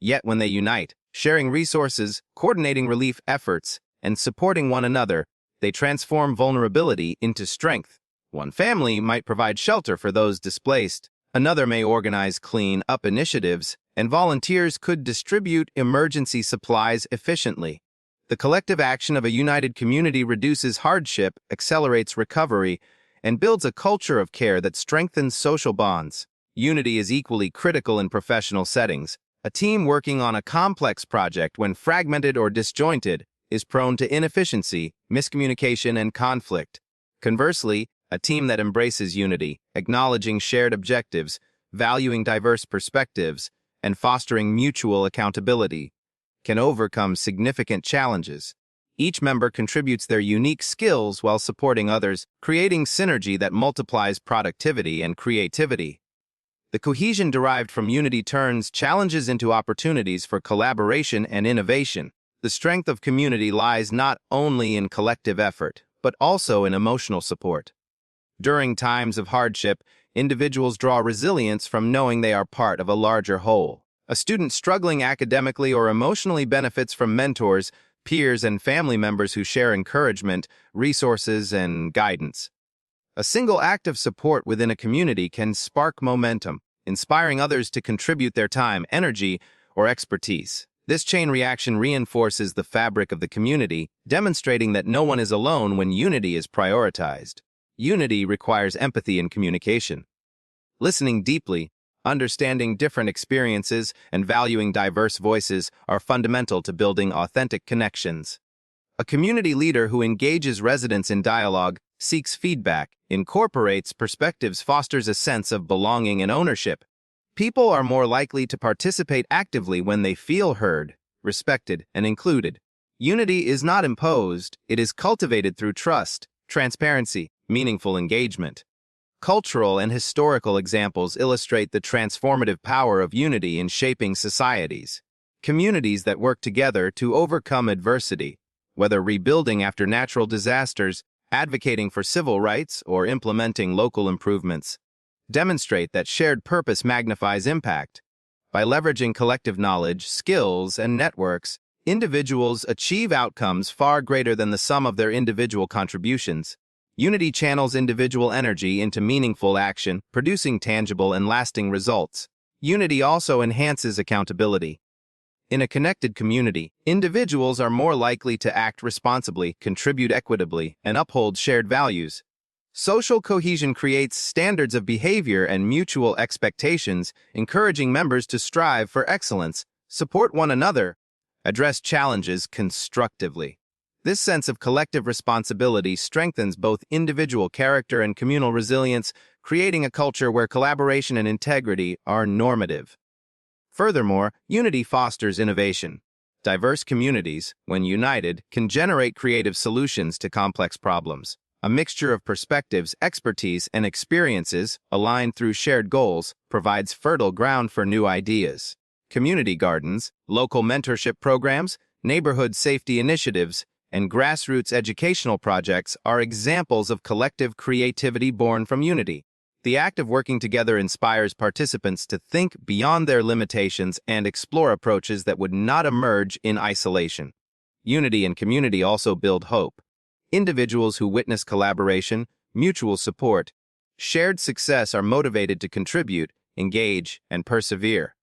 Yet when they unite, sharing resources, coordinating relief efforts, and supporting one another, they transform vulnerability into strength. One family might provide shelter for those displaced, another may organize clean-up initiatives, and volunteers could distribute emergency supplies efficiently. The collective action of a united community reduces hardship, accelerates recovery, and builds a culture of care that strengthens social bonds. Unity is equally critical in professional settings. A team working on a complex project, when fragmented or disjointed, is prone to inefficiency, miscommunication, and conflict. Conversely, a team that embraces unity, acknowledging shared objectives, valuing diverse perspectives, and fostering mutual accountability, can overcome significant challenges. Each member contributes their unique skills while supporting others, creating synergy that multiplies productivity and creativity. The cohesion derived from unity turns challenges into opportunities for collaboration and innovation. The strength of community lies not only in collective effort, but also in emotional support. During times of hardship, individuals draw resilience from knowing they are part of a larger whole. A student struggling academically or emotionally benefits from mentors, peers, and family members who share encouragement, resources, and guidance. A single act of support within a community can spark momentum, inspiring others to contribute their time, energy, or expertise. This chain reaction reinforces the fabric of the community, demonstrating that no one is alone when unity is prioritized. Unity requires empathy and communication. Listening deeply, understanding different experiences, and valuing diverse voices are fundamental to building authentic connections. A community leader who engages residents in dialogue, seeks feedback, incorporates perspectives, fosters a sense of belonging and ownership. People are more likely to participate actively when they feel heard, respected, and included. Unity is not imposed, it is cultivated through trust, transparency, meaningful engagement. Cultural and historical examples illustrate the transformative power of unity in shaping societies. Communities that work together to overcome adversity, whether rebuilding after natural disasters, advocating for civil rights, or implementing local improvements, demonstrate that shared purpose magnifies impact. By leveraging collective knowledge, skills, and networks, individuals achieve outcomes far greater than the sum of their individual contributions. Unity channels individual energy into meaningful action, producing tangible and lasting results. Unity also enhances accountability. In a connected community, individuals are more likely to act responsibly, contribute equitably, and uphold shared values. Social cohesion creates standards of behavior and mutual expectations, encouraging members to strive for excellence, support one another, address challenges constructively. This sense of collective responsibility strengthens both individual character and communal resilience, creating a culture where collaboration and integrity are normative. Furthermore, unity fosters innovation. Diverse communities, when united, can generate creative solutions to complex problems. A mixture of perspectives, expertise, and experiences, aligned through shared goals, provides fertile ground for new ideas. Community gardens, local mentorship programs, neighborhood safety initiatives, and grassroots educational projects are examples of collective creativity born from unity. The act of working together inspires participants to think beyond their limitations and explore approaches that would not emerge in isolation. Unity and community also build hope. Individuals who witness collaboration, mutual support, shared success are motivated to contribute, engage, and persevere.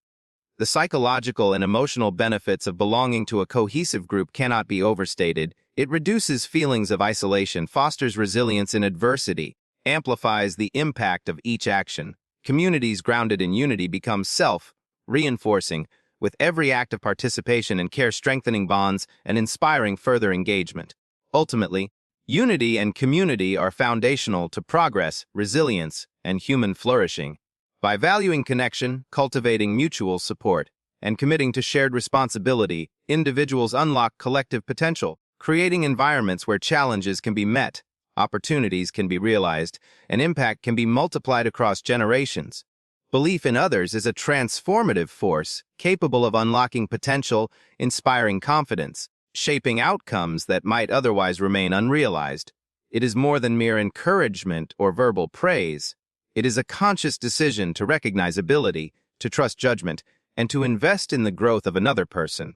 The psychological and emotional benefits of belonging to a cohesive group cannot be overstated. It reduces feelings of isolation, fosters resilience in adversity, amplifies the impact of each action. Communities grounded in unity become self-reinforcing, with every act of participation and care strengthening bonds and inspiring further engagement. Ultimately, unity and community are foundational to progress, resilience, and human flourishing. By valuing connection, cultivating mutual support, and committing to shared responsibility, individuals unlock collective potential, creating environments where challenges can be met, opportunities can be realized, and impact can be multiplied across generations. Belief in others is a transformative force capable of unlocking potential, inspiring confidence, shaping outcomes that might otherwise remain unrealized. It is more than mere encouragement or verbal praise. It is a conscious decision to recognize ability, to trust judgment, and to invest in the growth of another person.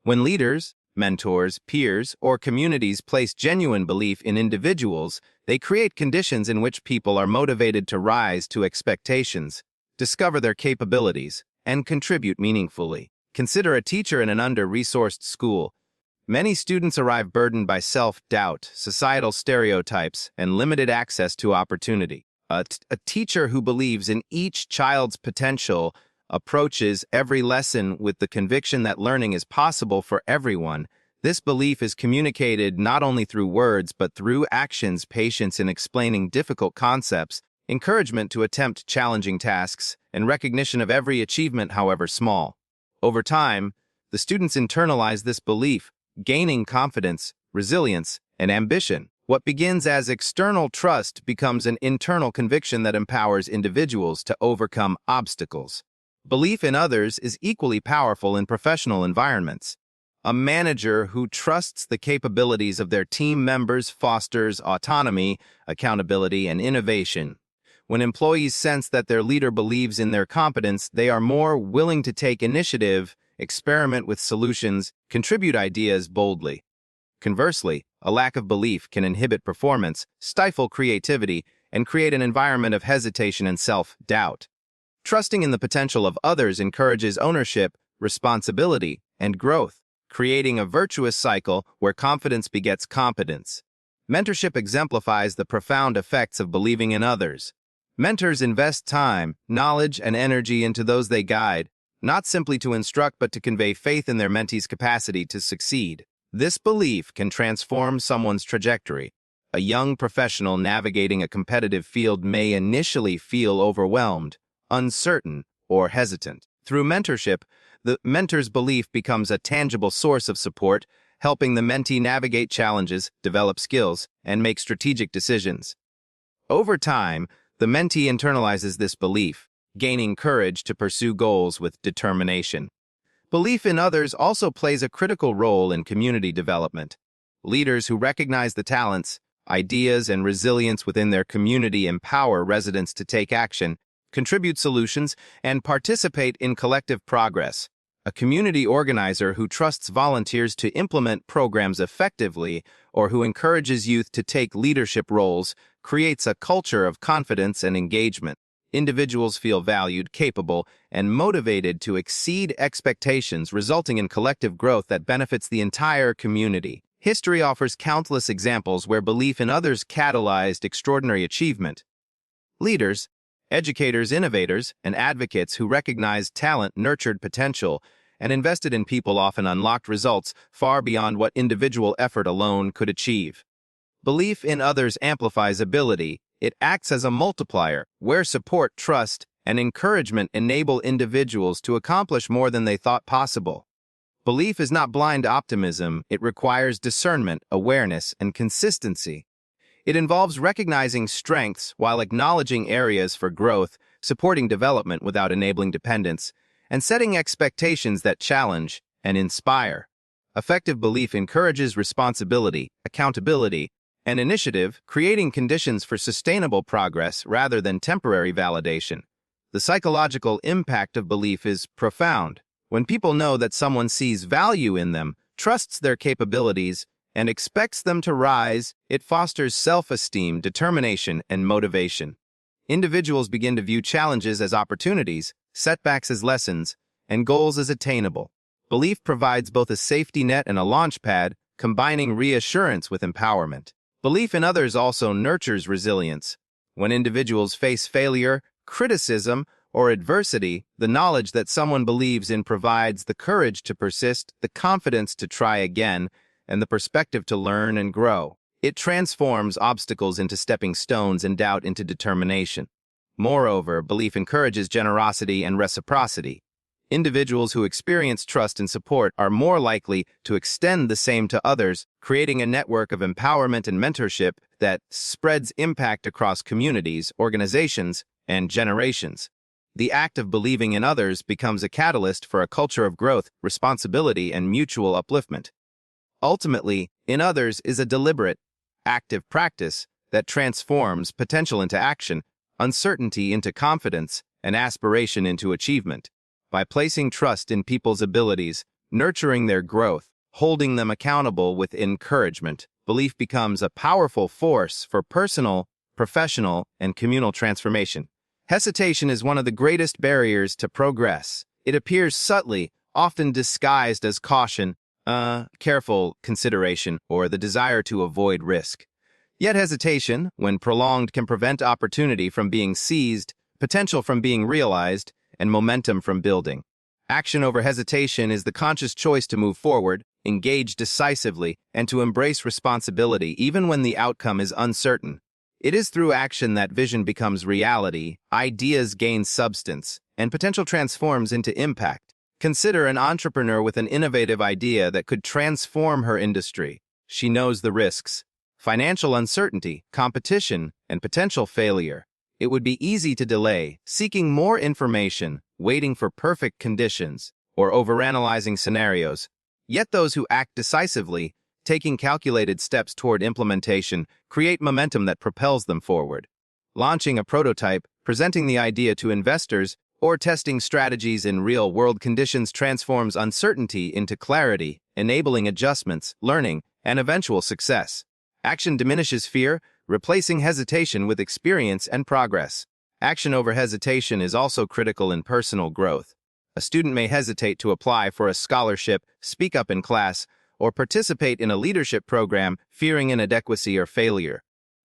When leaders, mentors, peers, or communities place genuine belief in individuals, they create conditions in which people are motivated to rise to expectations, discover their capabilities, and contribute meaningfully. Consider a teacher in an under-resourced school. Many students arrive burdened by self-doubt, societal stereotypes, and limited access to opportunity. A teacher who believes in each child's potential approaches every lesson with the conviction that learning is possible for everyone. This belief is communicated not only through words but through actions, patience in explaining difficult concepts, encouragement to attempt challenging tasks, and recognition of every achievement, however small. Over time, the students internalize this belief, gaining confidence, resilience, and ambition. What begins as external trust becomes an internal conviction that empowers individuals to overcome obstacles. Belief in others is equally powerful in professional environments. A manager who trusts the capabilities of their team members fosters autonomy, accountability, and innovation. When employees sense that their leader believes in their competence, they are more willing to take initiative, experiment with solutions, contribute ideas boldly. Conversely, a lack of belief can inhibit performance, stifle creativity, and create an environment of hesitation and self-doubt. Trusting in the potential of others encourages ownership, responsibility, and growth, creating a virtuous cycle where confidence begets competence. Mentorship exemplifies the profound effects of believing in others. Mentors invest time, knowledge, and energy into those they guide, not simply to instruct but to convey faith in their mentee's capacity to succeed. This belief can transform someone's trajectory. A young professional navigating a competitive field may initially feel overwhelmed, uncertain, or hesitant. Through mentorship, the mentor's belief becomes a tangible source of support, helping the mentee navigate challenges, develop skills, and make strategic decisions. Over time, the mentee internalizes this belief, gaining courage to pursue goals with determination. Belief in others also plays a critical role in community development. Leaders who recognize the talents, ideas, and resilience within their community empower residents to take action, contribute solutions, and participate in collective progress. A community organizer who trusts volunteers to implement programs effectively or who encourages youth to take leadership roles creates a culture of confidence and engagement. Individuals feel valued, capable, and motivated to exceed expectations, resulting in collective growth that benefits the entire community. History offers countless examples where belief in others catalyzed extraordinary achievement. Leaders, educators, innovators, and advocates who recognized talent, nurtured potential, and invested in people often unlocked results far beyond what individual effort alone could achieve. Belief in others amplifies ability. It acts as a multiplier, where support, trust, and encouragement enable individuals to accomplish more than they thought possible. Belief is not blind optimism. It requires discernment, awareness, and consistency. It involves recognizing strengths while acknowledging areas for growth, supporting development without enabling dependence, and setting expectations that challenge and inspire. Effective belief encourages responsibility, accountability, and initiative, creating conditions for sustainable progress rather than temporary validation. The psychological impact of belief is profound. When people know that someone sees value in them, trusts their capabilities, and expects them to rise, it fosters self-esteem, determination, and motivation. Individuals begin to view challenges as opportunities, setbacks as lessons, and goals as attainable. Belief provides both a safety net and a launch pad, combining reassurance with empowerment. Belief in others also nurtures resilience. When individuals face failure, criticism, or adversity, the knowledge that someone believes in provides the courage to persist, the confidence to try again, and the perspective to learn and grow. It transforms obstacles into stepping stones and doubt into determination. Moreover, belief encourages generosity and reciprocity. Individuals who experience trust and support are more likely to extend the same to others, creating a network of empowerment and mentorship that spreads impact across communities, organizations, and generations. The act of believing in others becomes a catalyst for a culture of growth, responsibility, and mutual upliftment. Ultimately, in others is a deliberate, active practice that transforms potential into action, uncertainty into confidence, and aspiration into achievement. By placing trust in people's abilities, nurturing their growth, holding them accountable with encouragement, belief becomes a powerful force for personal, professional, and communal transformation. Hesitation is one of the greatest barriers to progress. It appears subtly, often disguised as caution, careful consideration, or the desire to avoid risk. Yet hesitation, when prolonged, can prevent opportunity from being seized, potential from being realized, and momentum from building. Action over hesitation is the conscious choice to move forward, engage decisively, and to embrace responsibility even when the outcome is uncertain. It is through action that vision becomes reality, ideas gain substance, and potential transforms into impact. Consider an entrepreneur with an innovative idea that could transform her industry. She knows the risks: financial uncertainty, competition, and potential failure. It would be easy to delay, seeking more information, waiting for perfect conditions, or overanalyzing scenarios. Yet those who act decisively, taking calculated steps toward implementation, create momentum that propels them forward. Launching a prototype, presenting the idea to investors, or testing strategies in real-world conditions transforms uncertainty into clarity, enabling adjustments, learning, and eventual success. Action diminishes fear, replacing hesitation with experience and progress. Action over hesitation is also critical in personal growth. A student may hesitate to apply for a scholarship, speak up in class, or participate in a leadership program, fearing inadequacy or failure.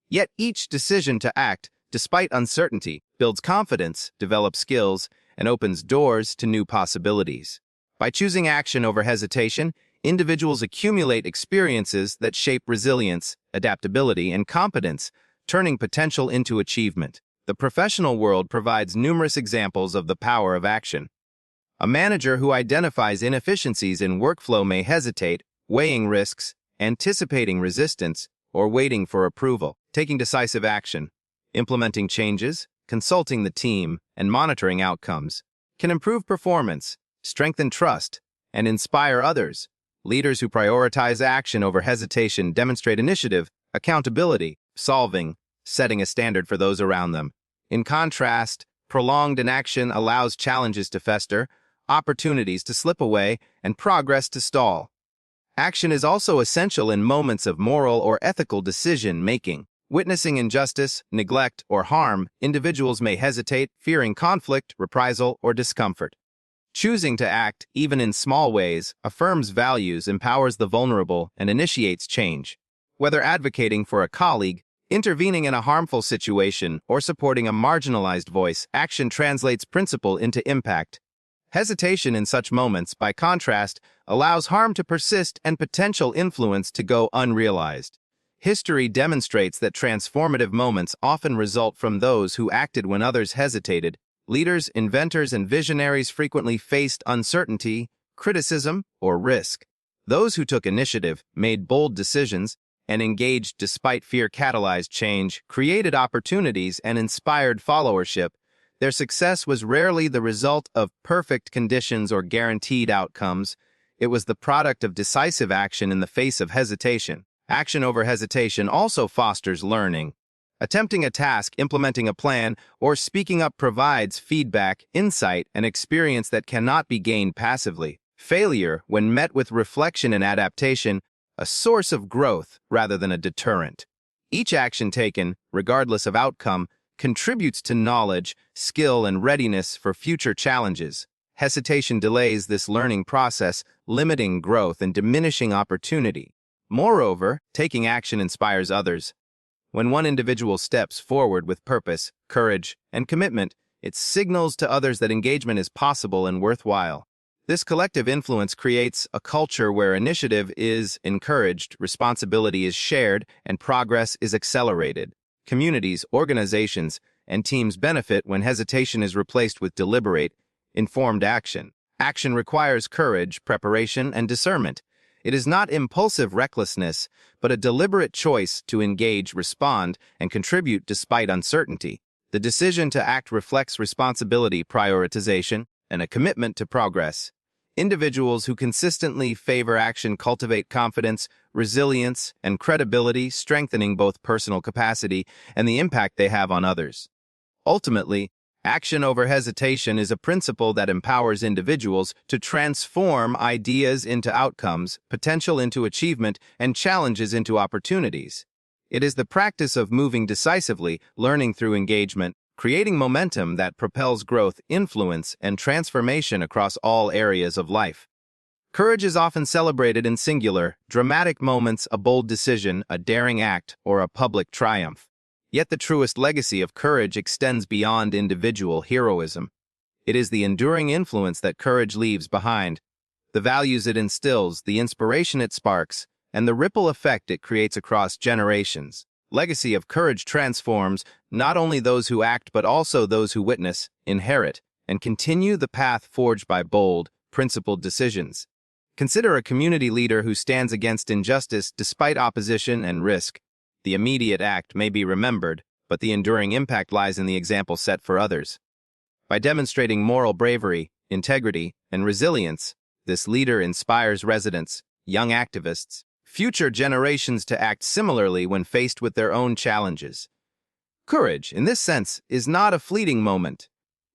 Yet each decision to act, despite uncertainty, builds confidence, develops skills, and opens doors to new possibilities. By choosing action over hesitation, individuals accumulate experiences that shape resilience, adaptability, and competence, turning potential into achievement. The professional world provides numerous examples of the power of action. A manager who identifies inefficiencies in workflow may hesitate, weighing risks, anticipating resistance, or waiting for approval. Taking decisive action, implementing changes, consulting the team, and monitoring outcomes can improve performance, strengthen trust, and inspire others. Leaders who prioritize action over hesitation demonstrate initiative, accountability, solving, setting a standard for those around them. In contrast, prolonged inaction allows challenges to fester, opportunities to slip away, and progress to stall. Action is also essential in moments of moral or ethical decision-making. Witnessing injustice, neglect, or harm, individuals may hesitate, fearing conflict, reprisal, or discomfort. Choosing to act, even in small ways, affirms values, empowers the vulnerable, and initiates change. Whether advocating for a colleague, intervening in a harmful situation, or supporting a marginalized voice, action translates principle into impact. Hesitation in such moments, by contrast, allows harm to persist and potential influence to go unrealized. History demonstrates that transformative moments often result from those who acted when others hesitated. Leaders, inventors, and visionaries frequently faced uncertainty, criticism, or risk. Those who took initiative, made bold decisions, and engaged despite fear catalyzed change, created opportunities, and inspired followership. Their success was rarely the result of perfect conditions or guaranteed outcomes. It was the product of decisive action in the face of hesitation. Action over hesitation also fosters learning. Attempting a task, implementing a plan, or speaking up provides feedback, insight, and experience that cannot be gained passively. Failure, when met with reflection and adaptation, a source of growth rather than a deterrent. Each action taken, regardless of outcome, contributes to knowledge, skill, and readiness for future challenges. Hesitation delays this learning process, limiting growth and diminishing opportunity. Moreover, taking action inspires others. When one individual steps forward with purpose, courage, and commitment, it signals to others that engagement is possible and worthwhile. This collective influence creates a culture where initiative is encouraged, responsibility is shared, and progress is accelerated. Communities, organizations, and teams benefit when hesitation is replaced with deliberate, informed action. Action requires courage, preparation, and discernment. It is not impulsive recklessness, but a deliberate choice to engage, respond, and contribute despite uncertainty. The decision to act reflects responsibility, prioritization, and a commitment to progress. Individuals who consistently favor action cultivate confidence, resilience, and credibility, strengthening both personal capacity and the impact they have on others. Ultimately, action over hesitation is a principle that empowers individuals to transform ideas into outcomes, potential into achievement, and challenges into opportunities. It is the practice of moving decisively, learning through engagement, creating momentum that propels growth, influence, and transformation across all areas of life. Courage is often celebrated in singular, dramatic moments, a bold decision, a daring act, or a public triumph. Yet the truest legacy of courage extends beyond individual heroism. It is the enduring influence that courage leaves behind, the values it instills, the inspiration it sparks, and the ripple effect it creates across generations. Legacy of courage transforms not only those who act but also those who witness, inherit, and continue the path forged by bold, principled decisions. Consider a community leader who stands against injustice despite opposition and risk. The immediate act may be remembered, but the enduring impact lies in the example set for others. By demonstrating moral bravery, integrity, and resilience, this leader inspires residents, young activists, future generations to act similarly when faced with their own challenges. Courage, in this sense, is not a fleeting moment.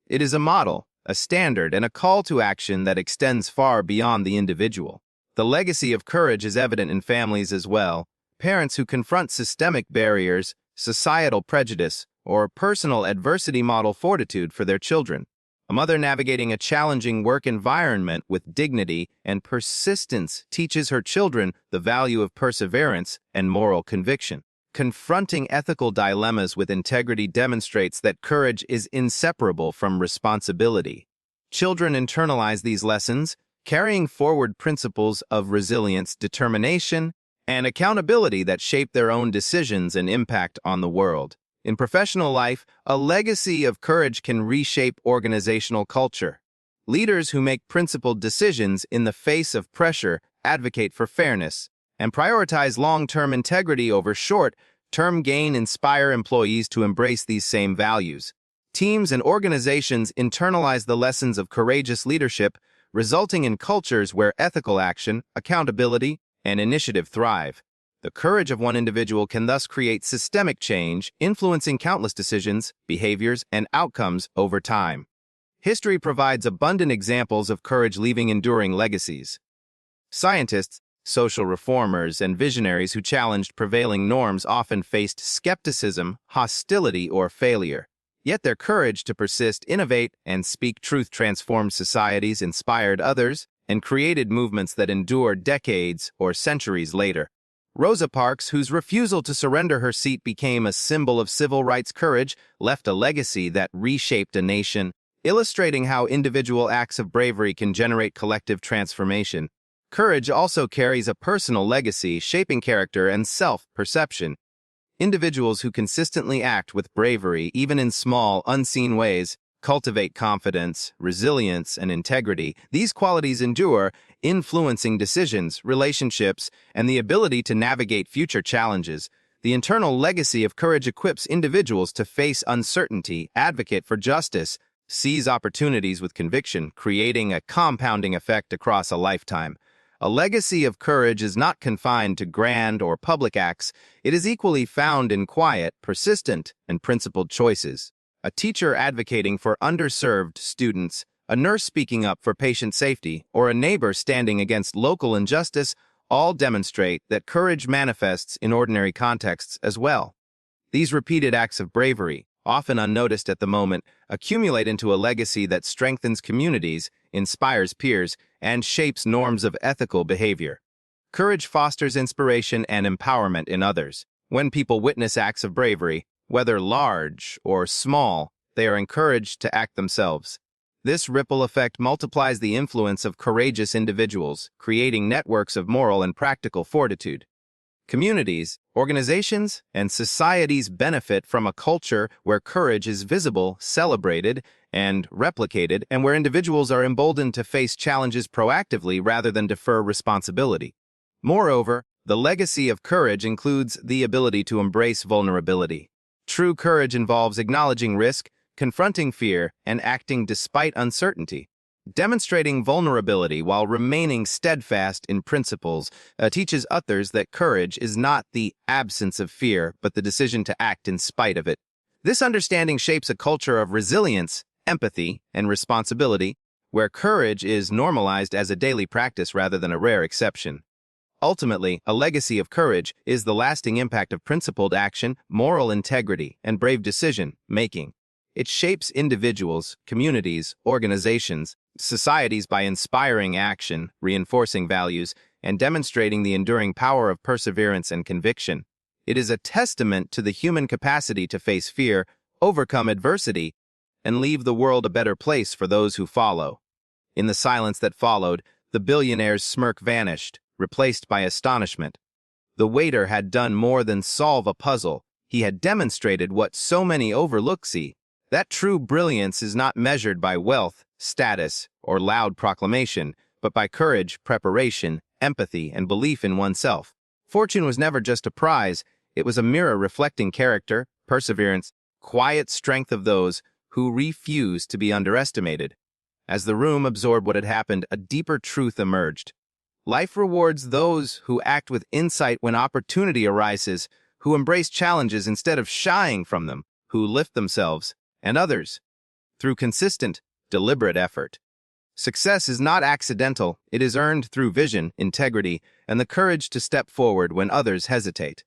It is a model, a standard, and a call to action that extends far beyond the individual. The legacy of courage is evident in families as well. Parents who confront systemic barriers, societal prejudice, or personal adversity model fortitude for their children. A mother navigating a challenging work environment with dignity and persistence teaches her children the value of perseverance and moral conviction. Confronting ethical dilemmas with integrity demonstrates that courage is inseparable from responsibility. Children internalize these lessons, carrying forward principles of resilience, determination, and accountability that shape their own decisions and impact on the world. In professional life, a legacy of courage can reshape organizational culture. Leaders who make principled decisions in the face of pressure, advocate for fairness, and prioritize long-term integrity over short-term gain inspire employees to embrace these same values. Teams and organizations internalize the lessons of courageous leadership, resulting in cultures where ethical action, accountability, and initiative thrive. The courage of one individual can thus create systemic change, influencing countless decisions, behaviors, and outcomes over time. History provides abundant examples of courage leaving enduring legacies. Scientists, social reformers, and visionaries who challenged prevailing norms often faced skepticism, hostility, or failure. Yet their courage to persist, innovate, and speak truth transformed societies, inspired others, and created movements that endure decades or centuries later. Rosa Parks, whose refusal to surrender her seat became a symbol of civil rights courage, left a legacy that reshaped a nation, illustrating how individual acts of bravery can generate collective transformation. Courage also carries a personal legacy, shaping character and self-perception. Individuals who consistently act with bravery, even in small, unseen ways, cultivate confidence, resilience, and integrity. These qualities endure, influencing decisions, relationships, and the ability to navigate future challenges. The internal legacy of courage equips individuals to face uncertainty, advocate for justice, seize opportunities with conviction, creating a compounding effect across a lifetime. A legacy of courage is not confined to grand or public acts. It is equally found in quiet, persistent, and principled choices. A teacher advocating for underserved students, a nurse speaking up for patient safety, or a neighbor standing against local injustice all demonstrate that courage manifests in ordinary contexts as well. These repeated acts of bravery, often unnoticed at the moment, accumulate into a legacy that strengthens communities, inspires peers, and shapes norms of ethical behavior. Courage fosters inspiration and empowerment in others. When people witness acts of bravery, whether large or small, they are encouraged to act themselves. This ripple effect multiplies the influence of courageous individuals, creating networks of moral and practical fortitude. Communities, organizations, and societies benefit from a culture where courage is visible, celebrated, and replicated, and where individuals are emboldened to face challenges proactively rather than defer responsibility. Moreover, the legacy of courage includes the ability to embrace vulnerability. True courage involves acknowledging risk, confronting fear, and acting despite uncertainty. Demonstrating vulnerability while remaining steadfast in principles teaches others that courage is not the absence of fear, but the decision to act in spite of it. This understanding shapes a culture of resilience, empathy, and responsibility, where courage is normalized as a daily practice rather than a rare exception. Ultimately, a legacy of courage is the lasting impact of principled action, moral integrity, and brave decision-making. It shapes individuals, communities, organizations, societies by inspiring action, reinforcing values, and demonstrating the enduring power of perseverance and conviction. It is a testament to the human capacity to face fear, overcome adversity, and leave the world a better place for those who follow. In the silence that followed, the billionaire's smirk vanished, replaced by astonishment. The waiter had done more than solve a puzzle. He had demonstrated what so many overlook. That true brilliance is not measured by wealth, status, or loud proclamation, but by courage, preparation, empathy, and belief in oneself. Fortune was never just a prize, it was a mirror reflecting character, perseverance, quiet strength of those who refused to be underestimated. As the room absorbed what had happened, a deeper truth emerged. Life rewards those who act with insight when opportunity arises, who embrace challenges instead of shying from them, who lift themselves and others through consistent, deliberate effort. Success is not accidental, it is earned through vision, integrity, and the courage to step forward when others hesitate.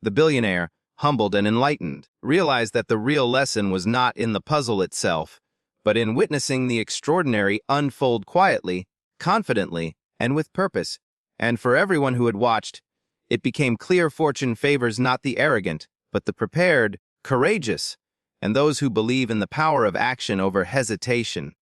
The billionaire, humbled and enlightened, realized that the real lesson was not in the puzzle itself, but in witnessing the extraordinary unfold quietly, confidently, and with purpose. And for everyone who had watched, it became clear fortune favors not the arrogant, but the prepared, courageous, and those who believe in the power of action over hesitation.